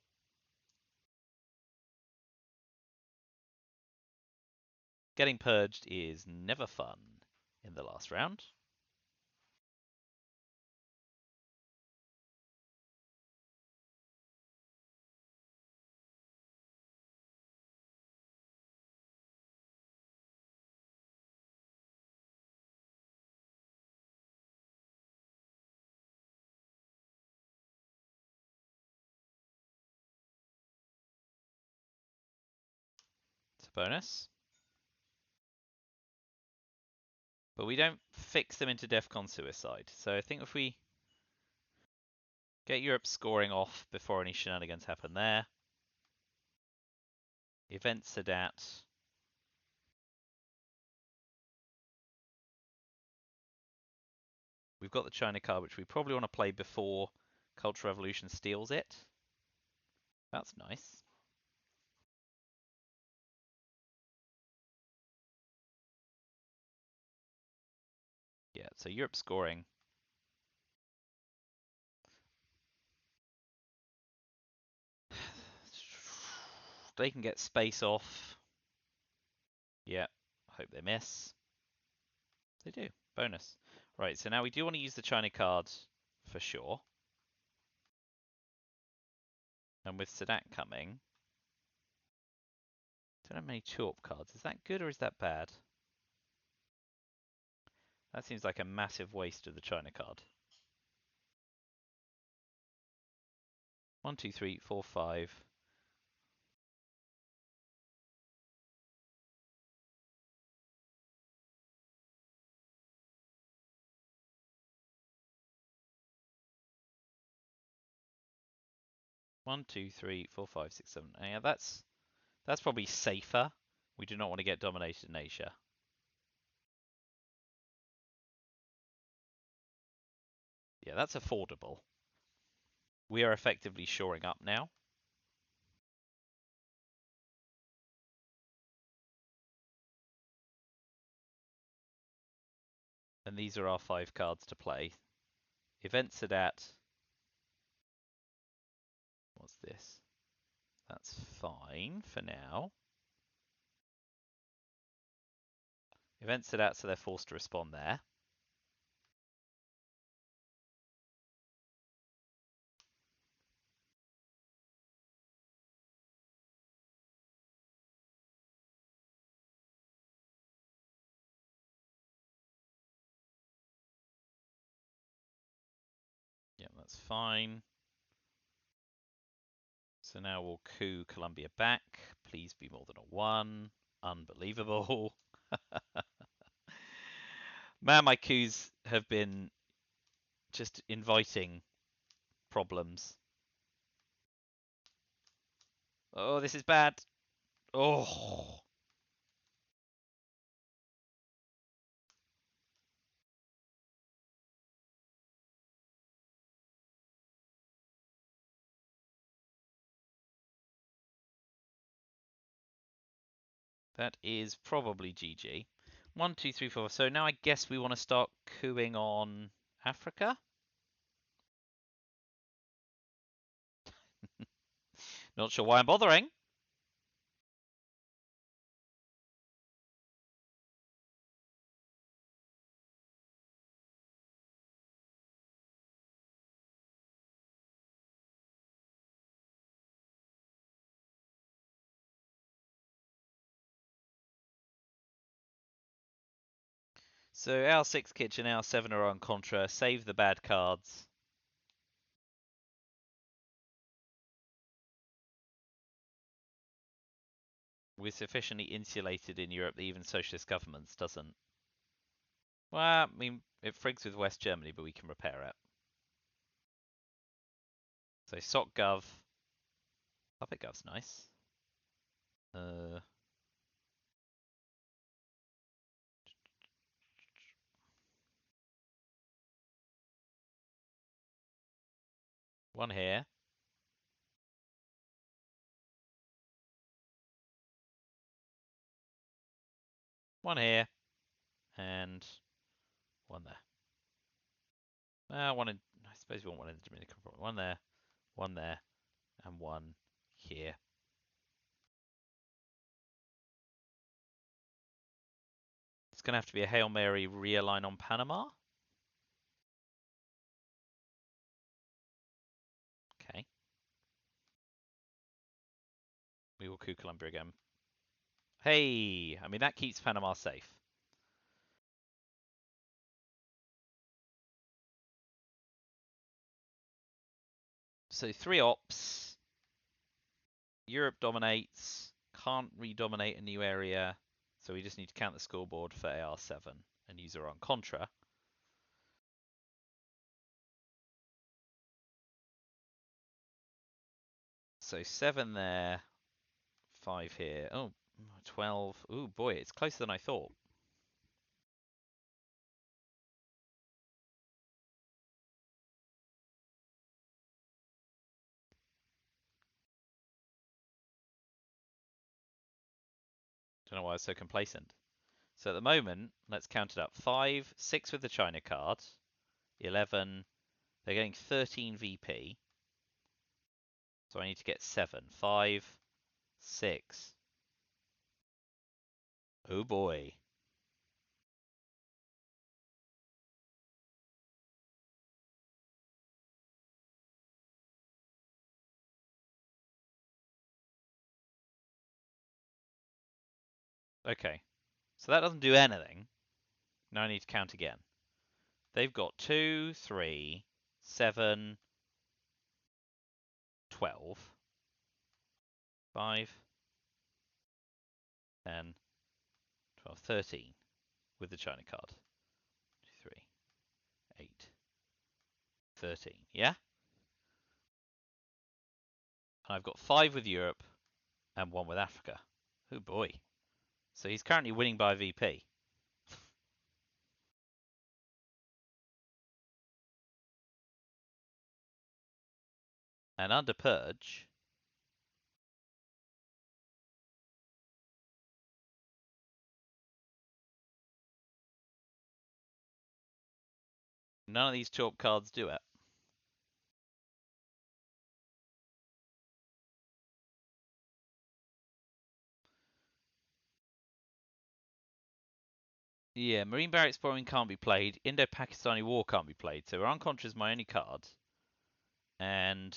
Getting purged is never fun in the last round. It's a bonus. But we don't fix them into DEFCON suicide. So I think if we get Europe scoring off before any shenanigans happen there, Event Sadat. We've got the China card, which we probably want to play before Cultural Revolution steals it. That's nice. Yeah, so Europe scoring. They can get space off. Yeah, hope they miss. They do. Bonus. Right, so now we do want to use the China card for sure. And with Sadat coming, don't have many 2-op cards. Is that good or is that bad? That seems like a massive waste of the China card. 1, 2, 3, 4, 5. One, two, three, four, five, six, seven. Yeah, that's probably safer. We do not want to get dominated in Asia. Yeah, that's affordable. We are effectively shoring up now. And these are our 5 cards to play. Event Sadat. What's this? That's fine for now. Event Sadat, so they're forced to respond there. Yeah, that's fine. So now we'll coup Colombia back. Please be more than a 1. Unbelievable. Man, my coups have been just inviting problems. Oh, this is bad. Oh. That is probably GG. 1, 2, 3, 4. So now I guess we want to start cooing on Africa. Not sure why I'm bothering. So L6 Kitchen, L7 are on Contra. Save the bad cards. We're sufficiently insulated in Europe that even socialist governments doesn't. Well, I mean, it frigs with West Germany, but we can repair it. So SOC Gov. Puppet Gov's nice. One here. One here. And one there. One in, I suppose we want one in the Dominican Republic. One there, and one here. It's going to have to be a Hail Mary realign on Panama. Okay. We will coup Colombia again. Hey, I mean, that keeps Panama safe. So 3 ops. Europe dominates. Can't redominate a new area. So we just need to count the scoreboard for AR7 and use our own Contra. So 7 there. 5 here. Oh, 12. Ooh, boy, it's closer than I thought. Don't know why I was so complacent. So at the moment, let's count it up. 5, 6 with the China card. 11. They're getting 13 VP. So I need to get 7. 5, 6. Oh boy. Okay. So that doesn't do anything. Now I need to count again. They've got 2, 3, 7, 12, 5, 10, 12, 13 with the China card. 2, 3, 8, 13. Yeah? And I've got 5 with Europe and 1 with Africa. Oh boy. So he's currently winning by VP. And under Purge, none of these chalk cards do it. Yeah, Marine Barracks Bombing can't be played. Indo-Pakistani War can't be played. So Iran-Contra is my only card. And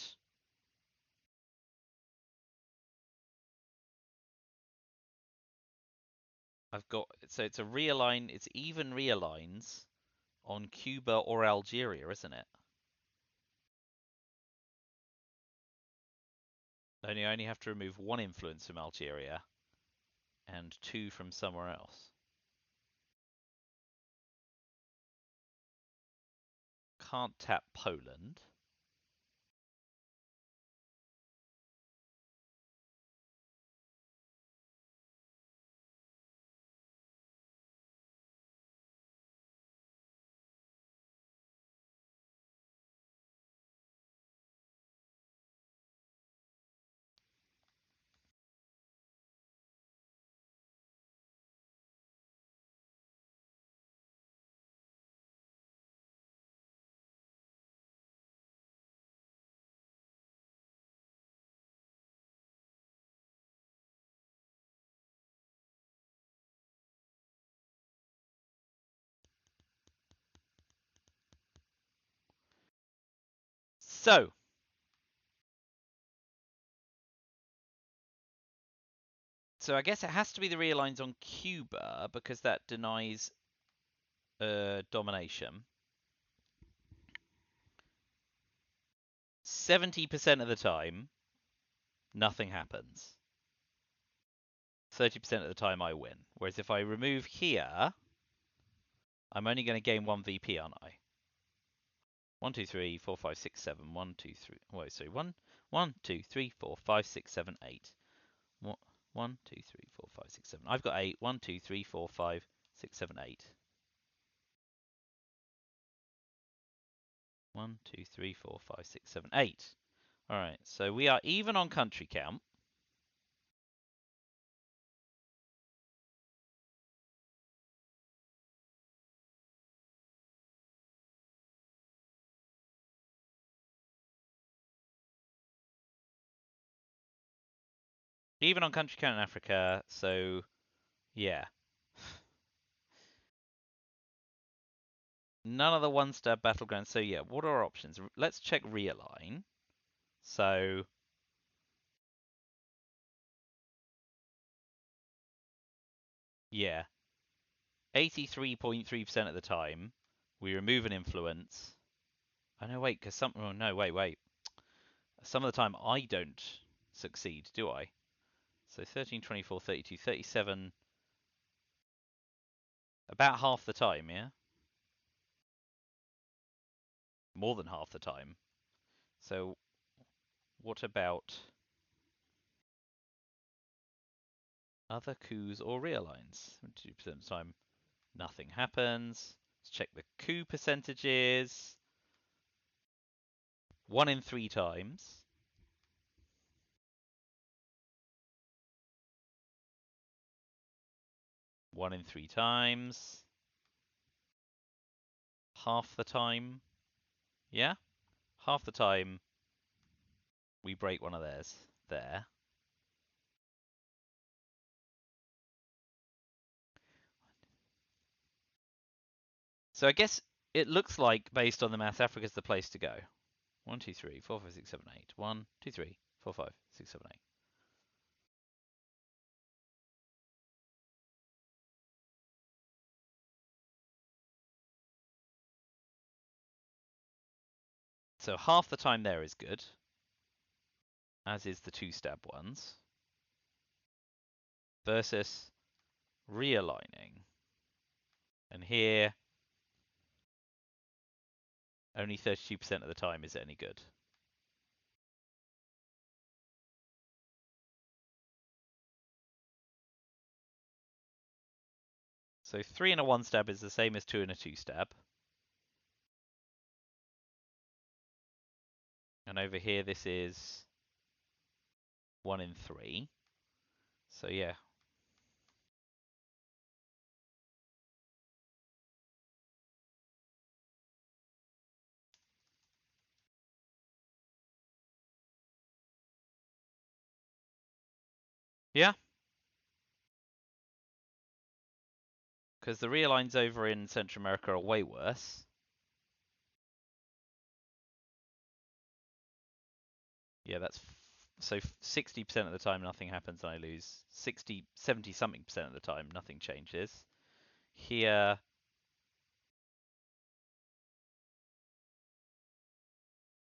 I've got, so it's a realign, it's even realigns on Cuba or Algeria, isn't it? I only have to remove 1 influence from Algeria and 2 from somewhere else. Can't tap Poland. So I guess it has to be the realigns on Cuba because that denies domination. 70% of the time, nothing happens. 30% of the time, I win. Whereas if I remove here, I'm only going to gain 1 VP, aren't I? 1, 2, 3, 4, 5, 6, 7. 1, 2, 3. Wait, sorry. 1, 2, 3, 4, 5, 6, 7, 8. 1, 2, 3, 4, 5, 6, 7. I've got 8. 1, 2, 3, 4, 5, 6, 7, 8. 1, 2, 3, 4, 5, 6, 7, 8. All right, so we are even on country count. Even on country count in Africa, so yeah. None of the one-star battlegrounds. So yeah, what are our options? Let's check realign. So yeah, 83.3% of the time we remove an influence. Oh no, wait, because some. Oh no, wait. Some of the time I don't succeed, do I? So 13, 24, 32, 37. About half the time, yeah? More than half the time. So what about Other coups or realigns. 2% of the time, nothing happens. Let's check the coup percentages. 1 in 3 times. One in 3 times. Half the time. Yeah? Half the time we break one of theirs there. So I guess it looks like, based on the math, Africa's the place to go. 1, 2, 3, 4, 5, 6, 7, 8. 1, 2, 3, 4, 5, 6, 7, 8. So half the time there is good, as is the 2-stab ones, versus realigning. And here, only 32% of the time is it any good. So 3 and a 1-stab is the same as 2 and a 2-stab. And over here, this is 1 in 3. So yeah. Yeah. Because the realigns over in Central America are way worse. Yeah, that's so 60% of the time nothing happens and I lose. 60, 70 something percent of the time nothing changes. Here,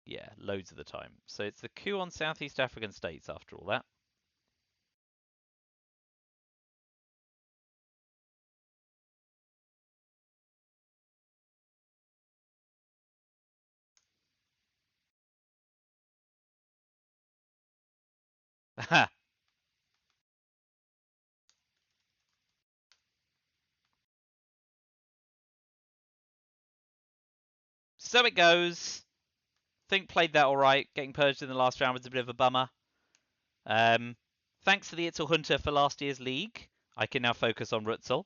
yeah, loads of the time. So it's the coup on Southeast African states after all that. So it goes. Think played that all right. Getting purged in the last round was a bit of a bummer. Thanks to the ITSL Hunter for last year's league, I can now focus on Rutzel.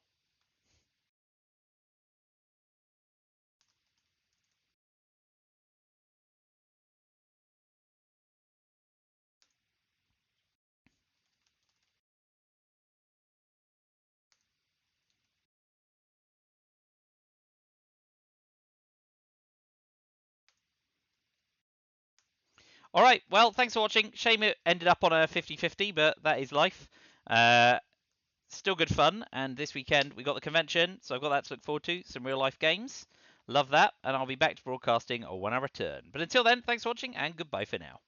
All right, well, thanks for watching. Shame it ended up on a 50-50, but that is life. Still good fun, and this weekend we got the convention, so I've got that to look forward to, some real-life games. Love that, and I'll be back to broadcasting when I return. But until then, thanks for watching, and goodbye for now.